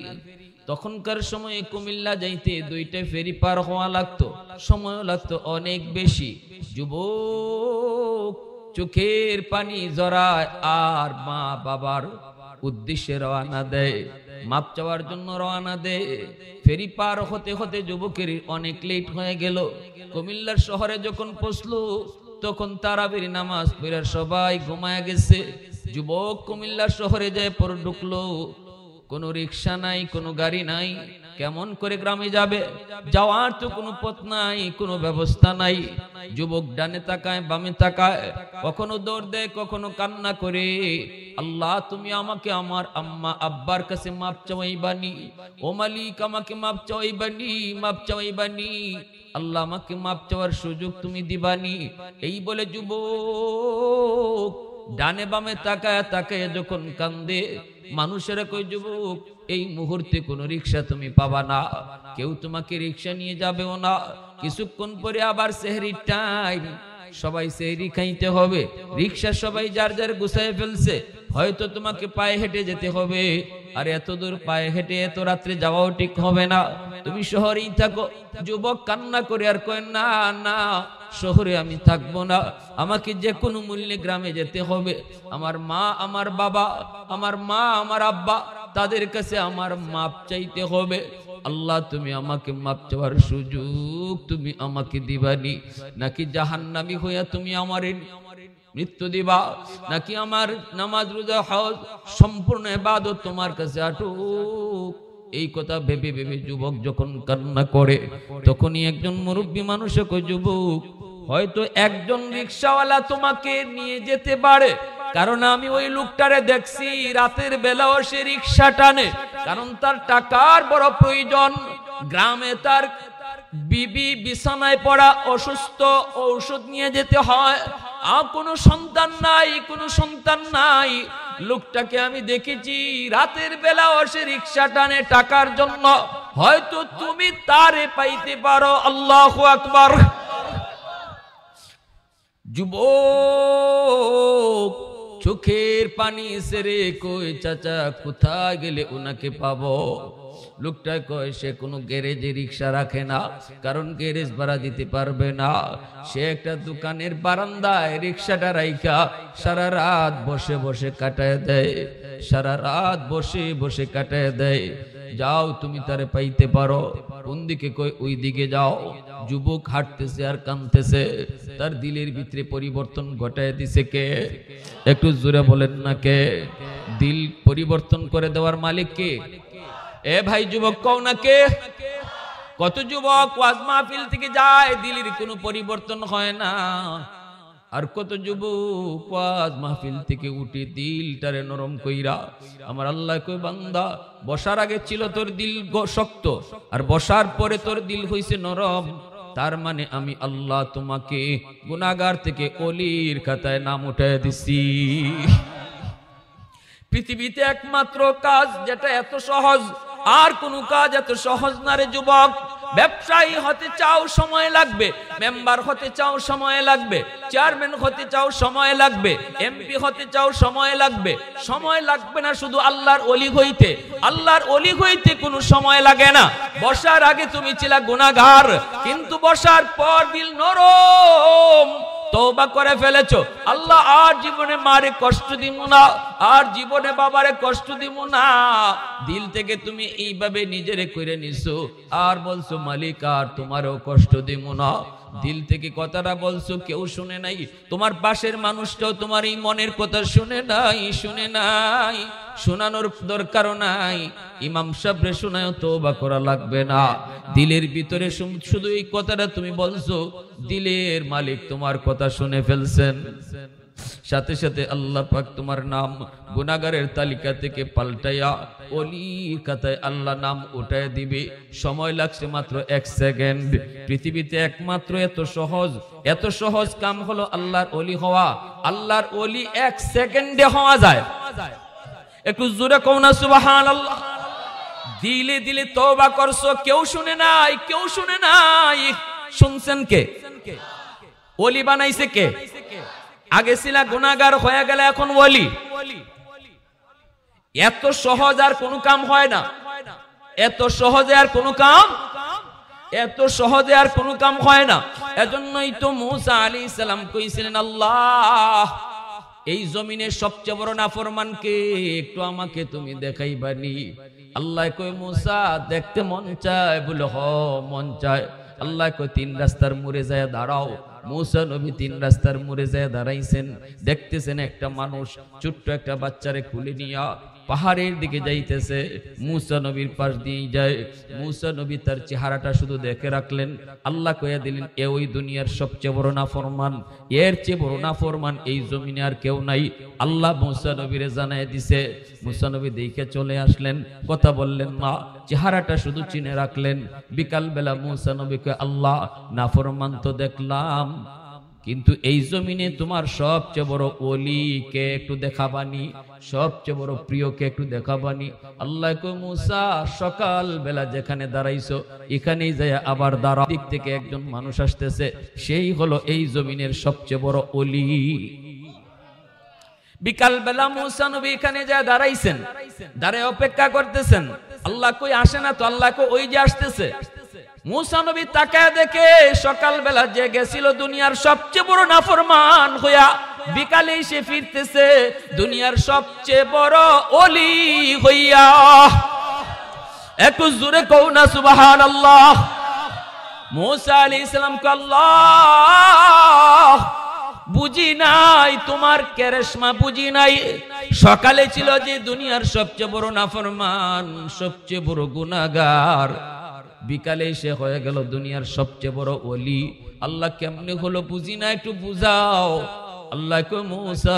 তখনকার সময়ে কুমিল্লা যাইতে 2টা ফেরি পার হওয়া লাগতো, সময়ও লাগতো অনেক বেশি। যুবক চোখের পানি জড়ায় আর মা বাবার উদ্দেশ্যে রওনা দেয়, মাপ চাওয়ার জন্য রওনা দেয়। ফেরি পার হতে হতে যুবকের অনেক লেট হয়ে গেল। কুমিল্লার শহরে যখন পৌঁছলো তখন তারাবির নামাজ পড়ে সবাই ঘুমায় গেছে। যুবক কুমিল্লার শহরে যায় পর ঢুকলো, কোনো রিক্সা নাই, কোনো গাড়ি নাই, কেমন করে গ্রামে যাবে? যাওয়ার তো কোনো পথ নাই, কোনো ব্যবস্থা নাই। যুবক ডানে তাকায় বামে তাকায়, কখনো দৌড় দেয় কখনো কান্না করে, আল্লাহ তুমি আমাকে আমার আম্মা আব্বার কাছে মাপ চাওয়াইবানি, ও মালিক আমাকে মাপ চাওয়াইবানি, মাপ চাওয়াইবানি, আল্লাহ আমাকে মাপ চাওয়ার সুযোগ তুমি দিবানি। এই বলে যুবক ডানে বামে তাকায় তাকায় যখন কান্দে, মানুষেরা কই যুবক এই মুহূর্তে কোনো রিক্সা তুমি পাবা না, কেউ তোমাকে রিক্সা নিয়ে যাবেও না, কিছুক্ষণ পরে আবার সেহরির টাইম, সবাই সেহরি খাইতে হবে, রিক্সা সবাই যার যার গুছায় ফেলছে, হয়তো তোমাকে পায়ে হেঁটে যেতে হবে। আর এত দূর পায়ে হেঁটে এত রাত্রে যাওয়াও ঠিক হবে না, তুমি শহরেই থাকো। যুবক কান্না করে আর কয় না না, শহরে আমি থাকবো না, আমাকে যে কোনো মূল্যে গ্রামে যেতে হবে। আমার মা আমার বাবা, আমার মা আমার আব্বা, তাদের কাছে আমার মাপ চাইতে হবে। আল্লাহ তুমি আমাকে মাপ চাওয়ার সুযোগ তুমি আমাকে দিবানি, নাকি জাহান্নামী হইয়া তুমি আমারে মৃত্যু দিবা, নাকি আমার নামাজ রোজা হজ সম্পূর্ণ ইবাদত তোমার কাছে আটুক। এই কথা ভেবে ভেবে যুবক যখন কান্না করে, তখনই একজন মুরব্বী মানুষে কয় যুবক হয়তো একজন রিকশাওয়ালা তোমাকে নিয়ে যেতে পারে, কারণ আমি ওই লোকটারে দেখছি রাতের বেলাও সে রিকশা টানে, কারণ তার টাকার বড় প্রয়োজন। গ্রামে তার বিবি বিছানায় পড়া অসুস্থ, ঔষধ নিয়ে যেতে হয়, আর কোনো সন্তান নাই, কোনো সন্তান নাই। লোকটাকে আমি দেখেছি রাতের বেলাও সে রিকশা টানে টাকার জন্য, হয়তো তুমি তারে পাইতে পারো। আল্লাহু আকবার। যুবক চোখের পানি সেরে কই চাচা কোথায় গেলে ওনাকে পাবো? লোকটা কয় সে কোনো গ্যারেজে রিক্সা রাখে না, কারণ গ্যারেজ ভাড়া দিতে পারবে না। সে একটা দোকানের বারান্দায় রিক্সাটা রাইখা সারা রাত বসে বসে কাটায় দেয়, সারা রাত বসে বসে কাটায় দেয়। যাও তুমি তারে পাইতে পারো। কোন দিকে? কই ওই দিকে যাও। যুবক হাঁটতেছে আর কাঁদতেছে, তার দিলের ভিতরে পরিবর্তন ঘটায় দিছে কে? একটু জোরে বলেন না কে? দিল পরিবর্তন করে দেওয়ার মালিক কে? এ ভাই যুবক কও না কে? কত যুবক ওয়াজ মাহফিল থেকে যায়, দিলের কোনো পরিবর্তন হয় না। আর কত যুবক ওয়াজ মাহফিল থেকে উঠে দিলটারে নরম কইরা, আমার আল্লাহ কই বান্দা বসার আগে ছিল তোর দিল শক্ত, আর বসার পরে তোর দিল হইছে নরম, তার মানে আমি আল্লাহ তোমাকে গুনাহগার থেকে ওলির খাতায় নাম উঠায় দিছি। পৃথিবীতে একমাত্র কাজ যেটা এত সহজ, আর কোন কাজ এত সহজ না রে যুবক। ব্যবসায়ী হতে চাও সময় লাগবে, মেম্বার হতে চাও সময় লাগবে, চেয়ারম্যান হতে চাও সময় লাগবে, এমপি হতে চাও সময় লাগবে। সময় লাগবে না শুধু আল্লাহর ওলি হইতে, আল্লাহর ওলি হইতে কোনো সময় লাগে না। বসার আগে তুমি ছিলা গুনাহগার, কিন্তু বসার পর দিল নরম, তওবা করে ফেলেছো। আল্লাহ আর জীবনে মারে কষ্ট দিব না, আর জীবনে বাবারে কষ্ট দিব না। দিল থেকে তুমি এইভাবে নিজেরে কইরে নিছো, আর বলছো মালিক আর তোমারও কষ্ট দিব না। দিল থেকে কথাটা বলছো, কেউ শুনে নাই, তোমার পাশের মানুষটাও তোমার এই মনের কথা শুনে নাই, শুনে নাই, শোনানোর দরকারও নাই। ইমাম সাহেবরে শোনায়ও তওবা করা লাগবে না। দিলের ভিতরে শুধু এই কথাটা তুমি বলছো, দিলের মালিক তোমার কথা শুনে ফেলছেন। সাথে সাথে আল্লাহ পাক তোমার নাম গুনাহগারের তালিকা থেকে পাল্টাইয়া ওলির খাতায় আল্লাহ নাম উঠায় দিবে। সময় লাগছে মাত্র 1 সেকেন্ড। পৃথিবীতে একমাত্র এত সহজ কাম হলো আল্লাহর ওলি হওয়া। আল্লাহর ওলি 1 সেকেন্ডে হওয়া যায়। একটু জোরে কও না সুবহানাল্লাহ। দিলে দিলে তওবা করছো, কেউ শুনে নাই, কেউ শুনে নাই। শুনছেন কে? ওলি বানাইছে কে? আগে ছিল গুনাহগার, হয়ে গেলে এখন ওলি। এত সহজ আর কোনো কাম হয় না। এত সহজে আর কোনো কাম, এত সহজে আর কোনো কাম হয় না। এজন্যই তো মূসা আলাইহিস সালাম কইছিলেন, আল্লাহ এই জমিনের সবচেয়ে বড় নাফরমান কে, একটু আমাকে তুমি দেখাইবানি। আল্লাহ কই মূসা দেখতে মন চায়? বলে হ মন চায়। আল্লাহ কই 3 রাস্তার মোড়ে যায় দাঁড়াও। মূসা নবী 3 রাস্তার মোড়ে যায় দাঁড়াইছেন। দেখতেছেন একটা মানুষ ছোট্ট একটা বাচ্চারে কুলে নিয়া পাহাড়ের দিকে যাইতেছে। মূসা নবীর পাশ দিয়ে যায়। মূসা নবী তার চেহারাটা শুধু দেখে রাখলেন। আল্লাহ কইয়া দিলেন, এ ওই দুনিয়ার সবচেয়ে বড় নাফরমান, এর চেয়ে বড় নাফরমান এই জমিনে আর কেউ নাই। আল্লাহ মূসা নবীরে জানায় দিছে। মূসা নবী দেখে চলে আসলেন, কথা বললেন না, চেহারাটা শুধু চিনে রাখলেন। বিকাল বেলা মূসা নবী কয়, আল্লাহ নাফরমান তো দেখলাম, কিন্তু এই জমিনে তোমার সবচেয়ে বড় ওলি কে একটু দেখাবানি, সবচেয়ে বড় প্রিয় কে একটু দেখাবানি। আল্লাহ কয় মূসা সকাল বেলা যেখানে দাঁড়াইছো এখানেই যায় আবার দাঁড়াও। দিক থেকে একজন মানুষ আসতেছে, সেই হলো এই জমিনের সবচেয়ে বড় ওলি। বিকাল বেলা মূসা নবী এখানে যায় দাঁড়াইছেন, দাঁড়ায় অপেক্ষা করতেছেন। আল্লাহ কই আসে না তো। আল্লাহ কই ওই যে আসতেছে। মূসা নবী তাকায় দেখে সকাল বেলা যে গেছিল দুনিয়ার সবচেয়ে বড় নাফরমান হইয়া, বিকালে এসে ফিরতেছে দুনিয়ার সবচেয়ে বড় ওলি হইয়া। একটু জোরে কও না সুবহানাল্লাহ। মূসা আলাইহিস সালাম কয়, আল্লাহ বুঝি নাই তোমার কেরেশমা, বুঝি নাই। সকালে ছিল যে দুনিয়ার সবচেয়ে বড় নাফরমান, সবচেয়ে বড় গুনাহগার, বিকালে সে হয়ে গেল দুনিয়ার সবচেয়ে বড় ওলি। আল্লাহ কেমনে হলো বুঝি না, একটু বুঝাও। আল্লাহ কয় মূসা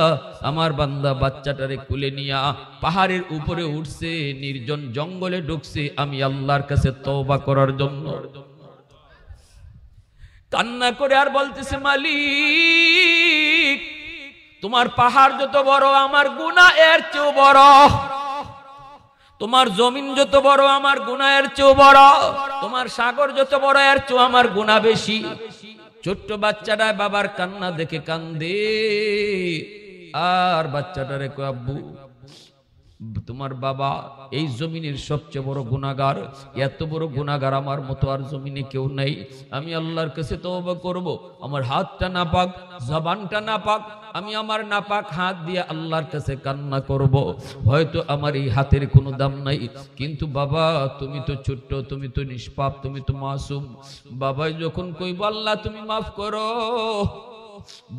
আমার বান্দা বাচ্চাটারে কুলে নিয়া পাহাড়ের উপরে উঠছে, নির্জন জঙ্গলে ঢুকছে আমি আল্লাহর কাছে তওবা করার জন্য। কান্না করে আর বলতেছে, মালিক তোমার পাহাড় যত বড় আমার গুনাহ এর চেয়েও বড়, তোমার জমিন যত বড় আমার গুনাহ এর চেয়েও বড়, তোমার সাগর যত বড় এর চেয়েও আমার গুনাহ বেশি। ছোট্ট বাচ্চাটা বাবার কান্না দেখে কান্দে, আর বাচ্চাটারে কয় আব্বু তোমার বাবা এই জমিনের সবচেয়ে বড় গুনাহগার, এত বড় গুনাহগার আমার মতো আর জমিনে কেউ নাই। আমি আল্লাহর কাছে তওবা করব। আমার হাতটা নাপাক, জবানটা নাপাক, আমি আমার নাপাক হাত দিয়ে আল্লাহর কাছে কান্না করব। হয়তো আমার এই হাতের কোনো দাম নাই, কিন্তু বাবা তুমি তো ছোট্ট, তুমি তো নিষ্পাপ, তুমি তো মাসুম। বাবাই যখন কইব আল্লাহ তুমি মাফ করো,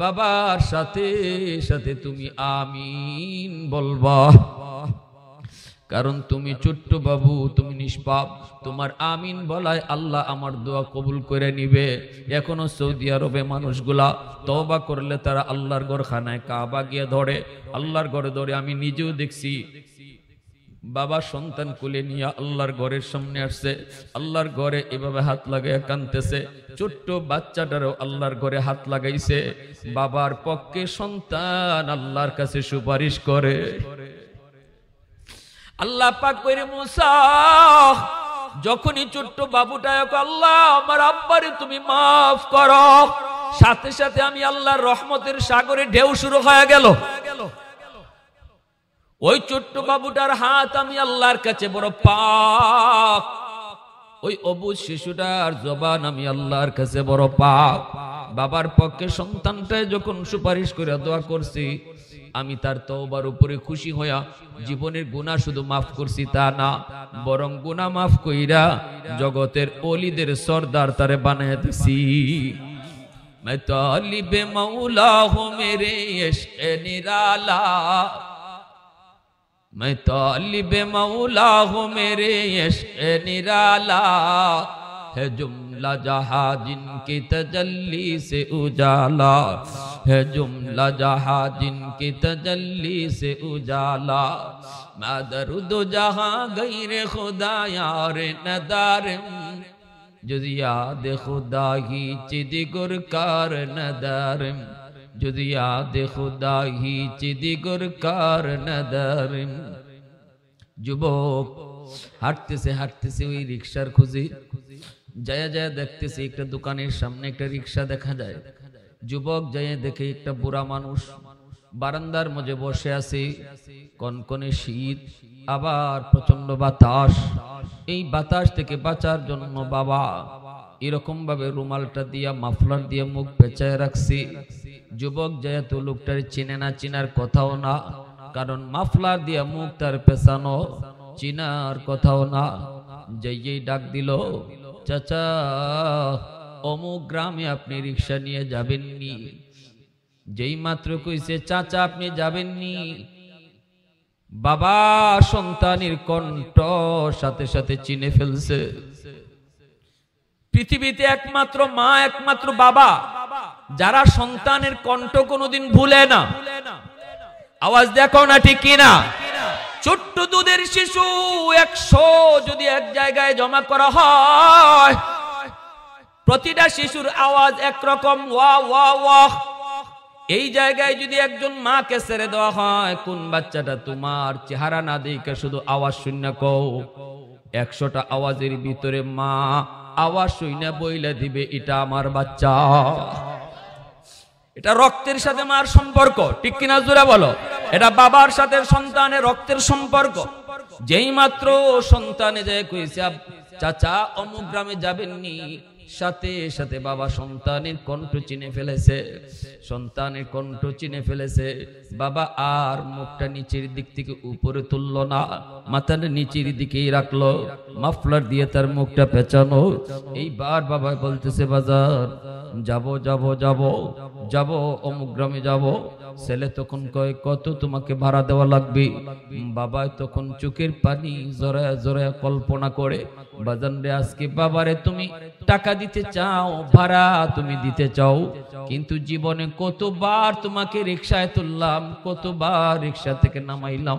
বাবার সাথে সাথে তুমি আমিন বলবা, কারণ তুমি ছোট্ট বাবু, তুমি নিষ্পাপ। তোমার আমিন বলায় আল্লাহ আমার দোয়া কবুল করে নিবে। এখনো সৌদি আরবে মানুষগুলা তওবা করলে তারা আল্লাহর ঘরখানায় কাবা গিয়ে ধরে, আল্লাহর ঘরে ধরে। আমি নিজেও দেখছি বাবা সন্তান কোলে নিয়ে আল্লাহর ঘরের সামনে আসছে, আল্লাহর ঘরে এভাবে হাত লাগাইয়া কাঁদতেছে। ছোট্ট বাচ্চাটারও আল্লাহর ঘরে হাত লাগাইছে। বাবার পক্ষে সন্তান আল্লাহর কাছে সুপারিশ করে। আল্লাহ পাক কইরে মূসা যখনই ছোট্ট বাবুটা আল্লাহ আমার আব্বারে তুমি মাফ করো, সাথে সাথে আমি আল্লাহর রহমতের সাগরে ঢেউ শুরু হয়ে গেল। ওই ছোট্ট বাবুটার হাত আমি আল্লাহর কাছে বড় পাক, ওই অবুঝ শিশুটার জবান আমি আল্লাহর কাছে বড় পাক। বাবার পক্ষে সন্তানটায় যখন সুপারিশ করে দোয়া করছি, আমি তার তওবার উপরে খুশি হইয়া জীবনের গুনাহ শুধু মাফ করছি তা না, বরং গুনাহ মাফ কইরা জগতের ওলিদের সরদার তারে বানায় দিছি। मैं तालिब मौला हूँ मेरे इश्क़ निराला, मैं तालिब मौला हूँ मेरे इश्क़ निराला, है जुमला जहाँ जिनकी तजल्ली से उजाला, है जुमला जहाँ जिनकी तजल्ली से उजाला, मैं दर्द जहाँ गैर खुदा यार नदारम, যদি याद खुदा ही चिदी गुरकार नदारम, যদি याद खुदा ही चिदी गुरकार नदारम। যুবক হাঁটতেছে হাঁটতেছে ওই রিকশার খুঁজে যায় যায় দেখতেছে একটা দোকানের সামনে একটা রিকশা দেখা যায়। যুবক যায় দেখে একটা বুড়া মানুষ বারান্দার মধ্যে বসে আছে, কনকনে শীত, আবার প্রচন্ড বাতাস। এই বাতাস থেকে বাঁচার জন্য বাবা এরকম ভাবে রুমালটা দিয়া মাফলার দিয়ে মুখ পেঁচায় রাখছি। যুবক যেহেতু লোকটার চিনে না, চিনার কথাও না, কারণ মাফলার দিয়া মুখ তার পেছানো, চিনার কথাও না। যেই ডাক দিল, চাচা অমুক গ্রামে আপনি রিক্সা নিয়ে যাবেননি। যেই মাত্র কইছে চাচা আপনি যাবেননি, বাবা সন্তানের কণ্ঠ সাথে সাথে চিনে ফেলছে। পৃথিবীতে একমাত্র মা, একমাত্র বাবা যারা সন্তানের কণ্ঠ কোনোদিন ভুলে না। আওয়াজ দেখো না ঠিক কিনা? ছোট্ট দুধের শিশু 100 যদি এক জায়গায় জমা করা হয়, প্রতিটা শিশুর আওয়াজ একরকম, ওয়া ওয়া ওয়া। এই জায়গায় যদি একজন মাকে ছেড়ে দেওয়া হয়, কোন বাচ্চাটা তোমার চেহারা না দেখে শুধু আওয়াজ শূন্য কও, 100টা আওয়াজের ভিতরে মা আওয়াজ শূন্য বইলে দিবে এটা আমার বাচ্চা। এটা রক্তের সাথে মার সম্পর্ক, ঠিক কিনা জোরে বলো? এটা বাবার সাথে সন্তানের রক্তের সম্পর্ক। যেই মাত্র সন্তানে যায় কইছে চাচা অমুক গ্রামে যাবেননি, সাথে সাথে বাবা সন্তানের কণ্ঠ চিনে ফেলেছে, সন্তানের কণ্ঠ চিনে ফেলেছে। বাবা আর মুখটা নিচের দিক থেকে উপরে তুললো না, মাথাটা নিচের দিকেই রাখলো, মাফলার দিয়ে তার মুখটা পেঁচানো। এইবার বাবা বলতেছে বাজার যাব যাব যাব যাব অমুক গ্রামে যাব। ছেলে তখন কয় কত তোমাকে ভাড়া দেওয়া লাগবে? বাবা তখন চোখের পানি জড়ায় জড়ায় কল্পনা করে, বাজান রে আজকে বাবারে তুমি টাকা দিতে চাও, ভাড়া তুমি দিতে চাও, কিন্তু জীবনে কতবার তোমাকে রিকশায় তুললাম, কতবার রিকশা থেকে নামাইলাম,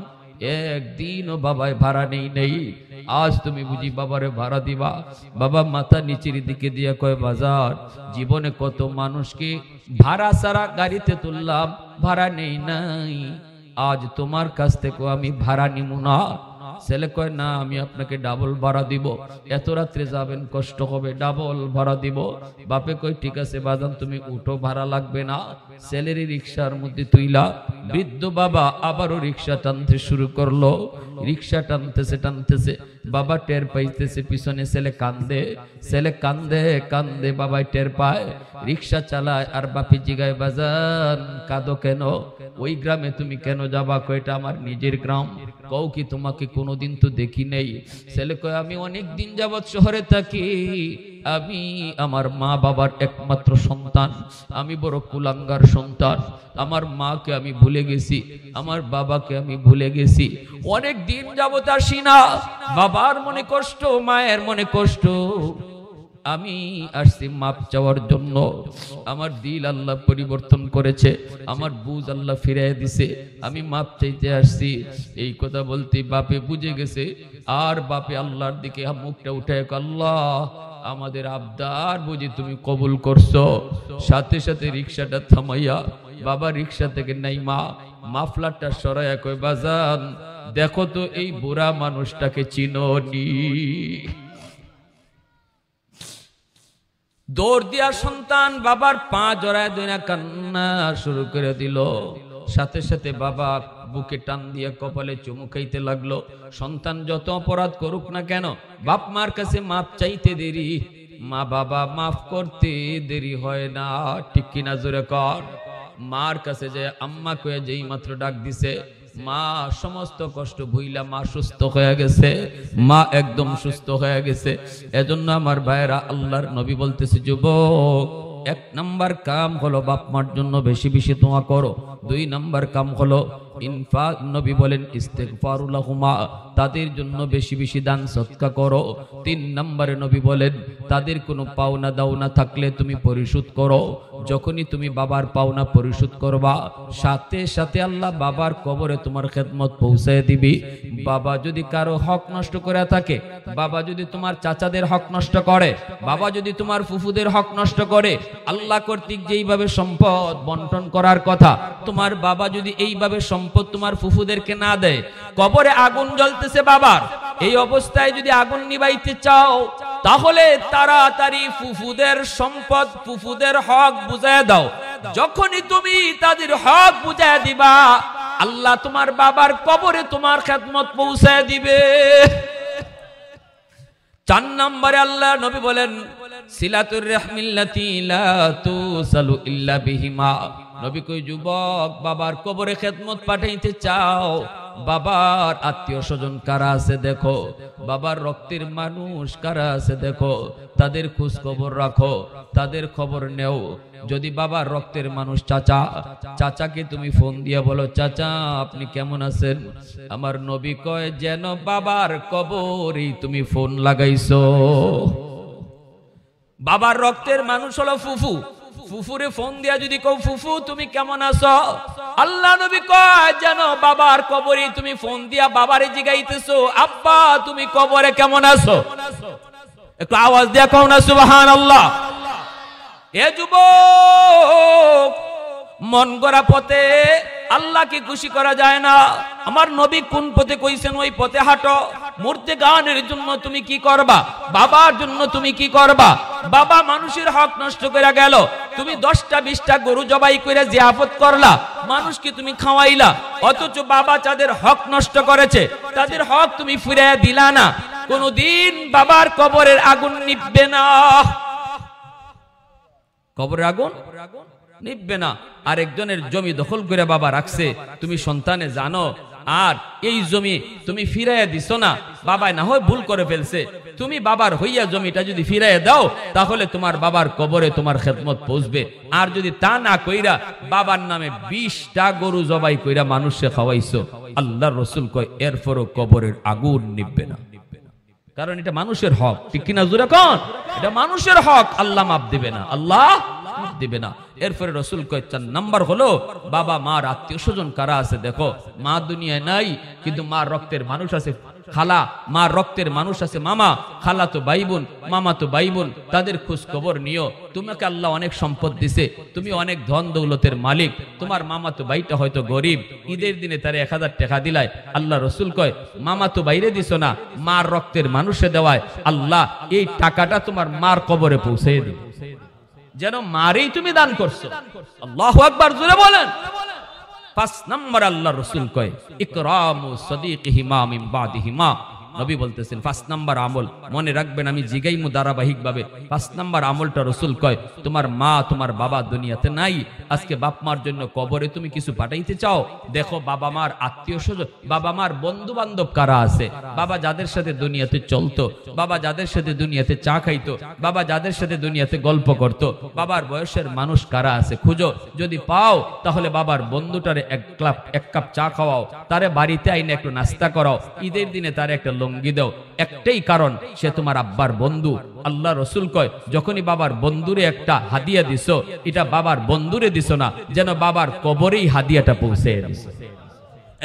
একদিনও বাবায় ভাড়া নেই। আজ তুমি বুঝি বাবারে ভাড়া দিবা? বাবা মাথা নিচের দিকে দিয়ে কয় বাজার জীবনে কত মানুষকে ভাড়া ছাড়া গাড়িতে তুললাম, ভাড়া নেই নাই, আজ তোমার কাছ থেকে আমি ভাড়া নিব না। ছেলে কয় না আমি আপনাকে ডাবল ভাড়া দিব, এত রাত্রে যাবেন কষ্ট হবে, ডাবল ভাড়া দিব। বাপে কয় ঠিক আছে বাজান তুমি উঠো, ভাড়া লাগবে না। ছেলেরই রিক্সার মধ্যে তুইলা বৃদ্ধ বাবা আবারও রিক্সা টানতে শুরু করলো। রিক্সা টানতেছে টানতেছে বাবা টের পাইতেছে পিছনে ছেলে কান্দে, ছেলে কান্দে কান্দে বাবাই টের পায়, রিক্সা চালায়। আর বাপি জিগায় বাজান কাঁদো কেন? ওই গ্রামে তুমি কেন যাবা? কয়টা আমার নিজের গ্রাম। কও কি তোমাকে কোনোদিন তো দেখি নেই। ছেলে কয় আমি অনেক দিন যাবৎ শহরে থাকি, আমি আমার মা বাবার একমাত্র সন্তান, আমি বড় কুলাঙ্গার সন্তান, আমার মাকে আমি ভুলে গেছি, আমার বাবাকে আমি ভুলে গেছি, অনেক দিন যাবৎ আসি না, বাবার মনে কষ্ট, মায়ের মনে কষ্ট, আমি আসছি মাপ চাওয়ার জন্য। আমার দিল আল্লাহ পরিবর্তন করেছে, আমার বুঝ আল্লাহ ফিরিয়ে দিছে, আমি মাপ চাইতে আসছি। এই কথা বলতে বাপে বুঝে গেছে, আর বাপে আল্লাহর দিকে মুখটা উঠে আল্লাহ আমাদের আবদার বুঝি তুমি কবুল করছো। সাথে সাথে রিক্সাটা থামাইয়া বাবা রিক্সা থেকে নাইমা মাফলারটা সরাইয়া কই বাজান দেখো তো এই বুড়া মানুষটাকে চিনোনি? দৌড় দিয়া সন্তান বাবার পা জড়ায় দইনা কান্না শুরু করে দিল। সাথে সাথে বাবা বুকে টান দিয়ে কপালে চুমু খাইতে লাগলো। সন্তান যত অপরাধ করুক না কেন বাপ মার কাছে মাপ চাইতে দেরি, মা বাবা মাফ করতে দেরি হয় না, ঠিক কিনা জোরে কর। মার কাছে যে আম্মা কয়ে যেই মাত্র ডাক দিছে, মা সমস্ত কষ্ট ভুইলা মা সুস্থ হয়ে গেছে, মা একদম সুস্থ হয়ে গেছে। এজন্য আমার ভাইরা আল্লাহর নবী বলতেছে যুবক, 1 নাম্বার কাম হলো বাপ মার জন্য বেশি বেশি দোয়া করো। 2 নাম্বার কাম হলো ইনফাক, নবী বলেন ইস্তিগফারুল লাহুমা, তাদের জন্য বেশি বেশি দান সদকা করো। 3 নম্বরে নবী বলেন তাদের কোনো পাওনা দাওনা থাকলে তুমি পরিশোধ করো। যখনই তুমি বাবার পাওনা পরিশোধ করবা সাথে সাথে আল্লাহ বাবার কবরে তোমার খেদমত পৌঁছায় দিবি। বাবা যদি কারো হক নষ্ট করে থাকে, বাবা যদি তোমার চাচাদের হক নষ্ট করে, বাবা যদি তোমার ফুফুদের হক নষ্ট করে, আল্লাহ কর্তৃক যেইভাবে সম্পদ বন্টন করার কথা, তোমার বাবা যদি এইভাবে সম্পদ তোমার ফুফুদেরকে না দেয়, কবরে আগুন জ্বলতেছে বাবার, এই অবস্থায় যদি আগুন নিভাইতে চাও তাহলে তাড়াতাড়ি ফুফুদের সম্পদ ফুফুদের হক বুঝায় দাও। যখনই তুমি তাদের হক বুঝায় দিবা আল্লাহ তোমার বাবার কবরে তোমার খেদমত পৌঁছায় দিবে। 4 নম্বরে আল্লাহ নবী বলেন সিলাতুর রাহমিল্লাতি লা তুসালু ইল্লা বিহিমা। নবী কই যুবক বাবার কবরে খেদমত পাঠাইতে চাও, বাবার আত্মীয় স্বজন কারা আছে দেখো, বাবার রক্তের মানুষ কারা আছে দেখো, তাদের খোঁজ খবর রাখো, তাদের খবর নেও। যদি বাবার রক্তের মানুষ চাচাকে তুমি ফোন দিয়ে বলো চাচা আপনি কেমন আছেন, আমার নবী কয় যেন বাবার কবরে তুমি ফোন লাগাইছো। বাবার রক্তের মানুষ হলো ফুফু, ফুফুরে ফোন দিয়া যদি কও ফুফু তুমি কেমন আছো, আল্লাহ নবী কয় যেন বাবার কবরে তুমি ফোন দিয়া বাবারে জিগাইতেছো আব্বা তুমি কবরে কেমন আছো। একটু আওয়াজ দিয়া কও না সুবহানাল্লাহ। এ যুবক মন গড়া পথে আল্লাহকে খুশি করা যায় না। আমার নবী কোন পথে কইছেন ওই পথে হাঁটো। মূর্তি গানের জন্য তুমি কি করবা, বাবার জন্য তুমি কি করবা। বাবা মানুষের হক নষ্ট করে গেল, তুমি 10টা 20টা গরু জবাই করে জিয়াফত করলা, মানুষকে তুমি খাওয়াইলা, অথচ বাবা যাদের হক নষ্ট করেছে তাদের হক তুমি ফিরিয়ে দিলা না। কোনদিন বাবার কবরের আগুন নিভবে না, কবরের আগুন নিভবে না। আরেকজনের জমি দখল করে বাবা রাখছে, তুমি সন্তানে জানো, আর এই জমি তুমি ফিরাইয়া দিছো না, বাবা না হয় ভুল করে ফেলছে, তুমি বাবার হইয়া জমিটা যদি ফিরাইয়া দাও তাহলে তোমার বাবার কবরে তোমার খেদমত পৌঁছবে। আর যদি তা না কইরা বাবার নামে 20টা গরু জবাই কইরা মানুষে খাওয়াইছো, আল্লাহর রাসূল কয় এরপরও কবরের আগুন নিভবে না, কারণ এটা মানুষের হক। ঠিক কিনা জোরে কোন, এটা মানুষের হক, আল্লাহ মাফ দিবে না, আল্লাহ দিবে না। এরপরে রাসূল কয় 4 নাম্বার হলো বাবা মার আত্মীয় স্বজন কারা আছে দেখো। মা দুনিয়ায় নাই কিন্তু মার রক্তের মানুষ আছে খালা, মার রক্তের মানুষ আছে মামা, খালা তো ভাই বোন, মামা তো ভাই বোন, তাদের খোঁজ খবর নিও। তোমাকে আল্লাহ অনেক সম্পদ দিছে, তুমি অনেক ধন দৌলতের মালিক, তোমার মামা তো ভাইটা হয়তো গরিব, ঈদের দিনে তারে 1000 টাকা দিলাই, আল্লাহ রাসূল কয় মামা তো বাইরে দিছো না, মার রক্তের মানুষে দেওয়ায় আল্লাহ এই টাকাটা তোমার মার কবরে পৌঁছে দিবে, যেন মারেই তুমি দান করছো। আল্লাহু আকবার জোরে বলেন। 5 নাম্বার আল্লাহ রাসূল কয় ইকরামু সাদিকিহিমা মিন বাদিহিমা। নবী বলতেছেন 5 নাম্বার আমল, মনে রাখবেন আমি জিগাইমু ধারাবাহিক ভাবে। 5 নাম্বার আমলটা রাসূল কয় তোমার মা তোমার বাবা দুনিয়াতে নাই, আজকে বাপ মার জন্য কবরে তুমি কিছু পাঠাইতে চাও, দেখো বাবা মার আত্মীয় স্বজন, বাবা মার বন্ধু বান্ধব কারা আছে, বাবা যাদের সাথে দুনিয়াতে চলতো, বাবা যাদের সাথে দুনিয়াতে চা খাইতো, বাবা যাদের সাথে দুনিয়াতে গল্প করত, বাবার বয়সের মানুষ কারা আছে খুঁজো। যদি পাও তাহলে বাবার বন্ধুটারে এক কাপ চা খাওয়াও, তারে বাড়িতে আইনে একটু নাস্তা করাও, ঈদের দিনে তারে একটা লঙ্গি দাও। একটাই কারণ, সে তোমার আব্বার বন্ধু। আল্লাহ রাসূল কয় যখনই বাবার বন্ধুরে একটা হাদিয়া দিছো, এটা বাবার বন্ধুরে দিছো না, যেন বাবার কবরেই হাদিয়াটা পৌঁছে দিছো।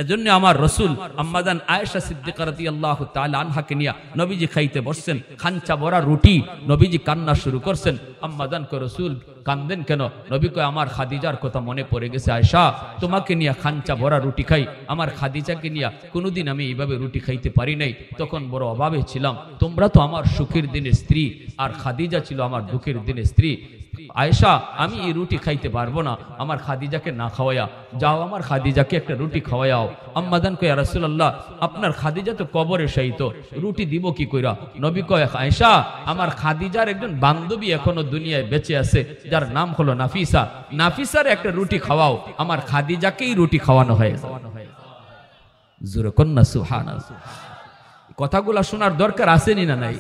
এজন্য আমার রাসূল আম্মাজান আয়েশা সিদ্দিকা রাদিয়াল্লাহু তাআলা আনহাকে নিয়া নবীজি খাইতে বসছেন, খাঞ্চা ভরা রুটি, নবীজি কান্না শুরু করছেন। আম্মাজান কয় রাসূল কান্দেন কেন? নবী কয় আমার খাদিজার কথা মনে পড়ে গেছে, আয়েশা তোমাকে নিয়া খাঞ্চা ভরা রুটি খাই, আমার খাদিজাকে নিয়া কোনোদিন আমি এইভাবে রুটি খাইতে পারি নাই, তখন বড় অভাবে ছিলাম, তোমরা তো আমার সুখের দিনের স্ত্রী আর খাদিজা ছিল আমার দুঃখের দিনের স্ত্রী। আয়েশা আমি এই রুটি খাইতে পারবো না, আমার খাদিজাকে না খাওয়ায়া যাও, আমার খাদিজাকে একটা রুটি খাওয়াও। আম্মাজান কয় ইয়া রাসূলুল্লাহ আপনার খাদিজা তো কবরে শায়িত, রুটি দিব কি কইরা? নবী কয় আয়েশা আমার খাদিজার একজন বান্ধবী এখনো দুনিয়ায় বেঁচে আছে যার নাম হলো নাফিসা, নাফিসার একটা রুটি খাওয়াও, আমার খাদিজাকেই রুটি খাওয়ানো হয়। জোরে কন্না সুবহানাল্লাহ। কথাগুলা শোনার দরকার আসেনি না নাই?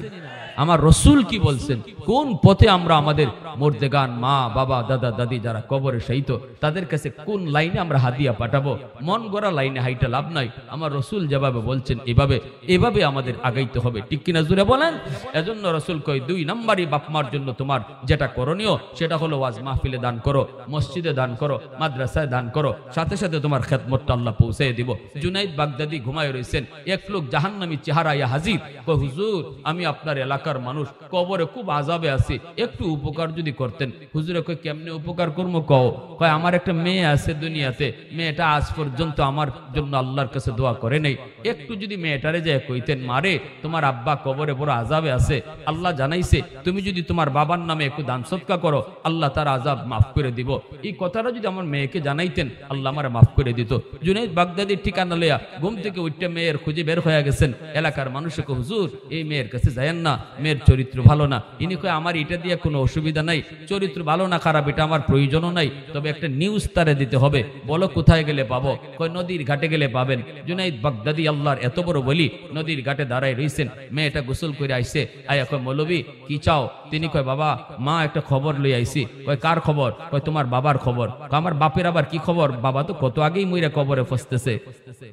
আমার রাসূল কি বলছেন, কোন পথে আমরা আমাদের মুর্দেগান মা বাবা দাদা দাদি যারা কবরে শায়িত তাদের কাছে কোন লাইনে আমরা হাদিয়া পাঠাবো? মন গড়া লাইনে হাইটা লাভ নাই। আমার রাসূল যেভাবে বলছেন এভাবে আমাদের আগাইতে হবে, ঠিক কিনা জোরে বলেন। এজন্য রাসূল কয় 2 নাম্বারই বাপ মার জন্য তোমার যেটা করণীয় সেটা হলো ওয়াজ মাহফিলে দান করো, মসজিদে দান করো, মাদ্রাসায় দান করো, সাথে সাথে তোমার খেদমতটা আল্লাহ পৌঁছে দিব। জুনাইদ বাগদাদি ঘুমায় রয়েছেন, এক লোক জাহান্নামী চেহারা ইয়া হাজির, কয় হুজুর আমি আপনার এলাকার মানুষ, কবরে খুব আযাবে আছি, একটু উপকার যদি করতেন। হুজুরে কয় কেমনে উপকার করবো কও? কয় আমার একটা মেয়ে আছে দুনিয়াতে, মেয়েটা আজ পর্যন্ত আমার জন্য আল্লাহর কাছে দোয়া করে নাই, একটু যদি মেয়েটারে যায় কইতেন মারে তোমার আব্বা কবরে বড় আযাবে আছে, আল্লাহ জানাইছে তুমি যদি তোমার বাবার নামে একটু দান সদকা করো আল্লাহ তার আযাব মাফ করে দিব। এই কথাটা যদি আমার মেয়েকে জানাইতেন আল্লাহ আমারে মাফ করে দিত। জুনাইদ বাগদাদির ঠিকানা লইয়া ঘুম থেকে উঠতে মেয়ের খুঁজে বের হয়ে গেছেন। এলাকার মানুষকে হুজুর এই মেয়ের কাছে যায়েন না, মেয়ের চরিত্র ভালো না। ইনি কয় আমার এটা দিয়ে কোনো অসুবিধা নাই, চরিত্র ভালো না খারাপ এটা আমার প্রয়োজনও নাই, তবে একটা নিউজ তারে দিতে হবে। বলো কোথায় গেলে পাবো? কয় নদীর ঘাটে গেলে পাবেন। জুনাইদ বাগদাদি আল্লাহর এত বড় বলি নদীর ঘাটে দাঁড়ায় রইছেন, মেয়েটা গোসল করে আইছে। আয়া কয় মৌলবী কি চাও? তিনি কয় বাবা মা একটা খবর লই আইছি। কয় কার খবর? কয় তোমার বাবার খবর। আমার বাপের আবার কি খবর? বাবা তো কত আগেই মইরা কবরে ফসতেছে,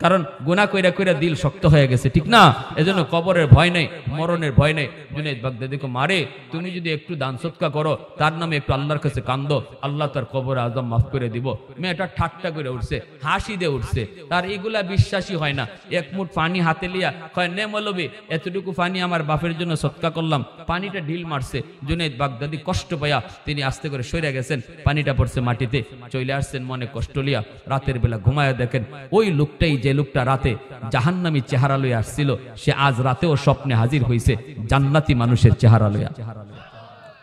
কারণ গুনাহ কইরা কইরা দিল শক্ত হয়ে গেছে, ঠিক না? এজন্য কবরের ভয় নেই, মরণের ভয় নেই। জুনাইদ বাগদাদি কয় মারে তুমি যদি একটু দান সৎকা করো, তার নামে একটু আল্লাহর কাছে কান্দো, আল্লাহ তার কবর আজম মাফ করে দিব। মেয়েটা ঠাট্টা করে উঠছে, হাসি দিয়ে উঠছে, তার এগুলা বিশ্বাসই হয় না। এক মুঠ পানি হাতে লিয়া কয় নে মৌলবী এতটুকু পানি আমার বাপের জন্য সৎকা করলাম। পানিটা ঢিল মারছে, জুনাইদ বাগদাদি কষ্ট পাইয়া তিনি আস্তে করে সরে গেছেন, পানিটা পড়ছে মাটিতে, চলে আসছেন মনে কষ্ট লিয়া। রাতের বেলা ঘুমায় দেখেন ওই লোকটাই যে লোকটা রাতে জাহান্নামী চেহারা লইয়া আসছিল, সে আজ রাতেও স্বপ্নে হাজির হইছে জান্নাতি মানুষের চেহারা লইয়া।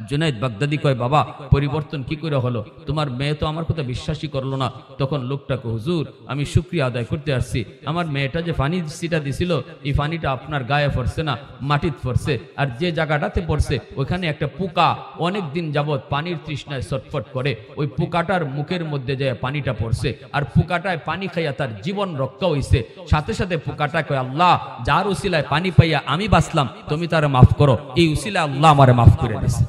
জুনাইদ বাগদাদি কয় বাবা পরিবর্তন কি করে হলো? তোমার মেয়ে তো আমার কথা বিশ্বাসই করলো না। তখন লোকটাকে হুজুর আমি শুকরিয়া আদায় করতে আসছি, আমার মেয়েটা যে পানি সিটা দিছিল এই পানিটা আপনার গায়ে পড়ছে না, মাটিত পড়ছে, আর যে জায়গাটাতে পড়ছে ওইখানে একটা পোকা অনেক দিন যাবৎ পানির তৃষ্ণায় ছটফট করে, ওই পোকাটার মুখের মধ্যে যায় পানিটা পড়ছে, আর পোকাটায় পানি খাইয়া তার জীবন রক্ষা হইছে। সাথে সাথে পোকাটা কয় আল্লাহ যার উসিলায় পানি পাইয়া আমি বাঁচলাম তুমি তারে মাফ করো, এই উসিলায় আল্লাহ আমারে মাফ করে দিয়েছে।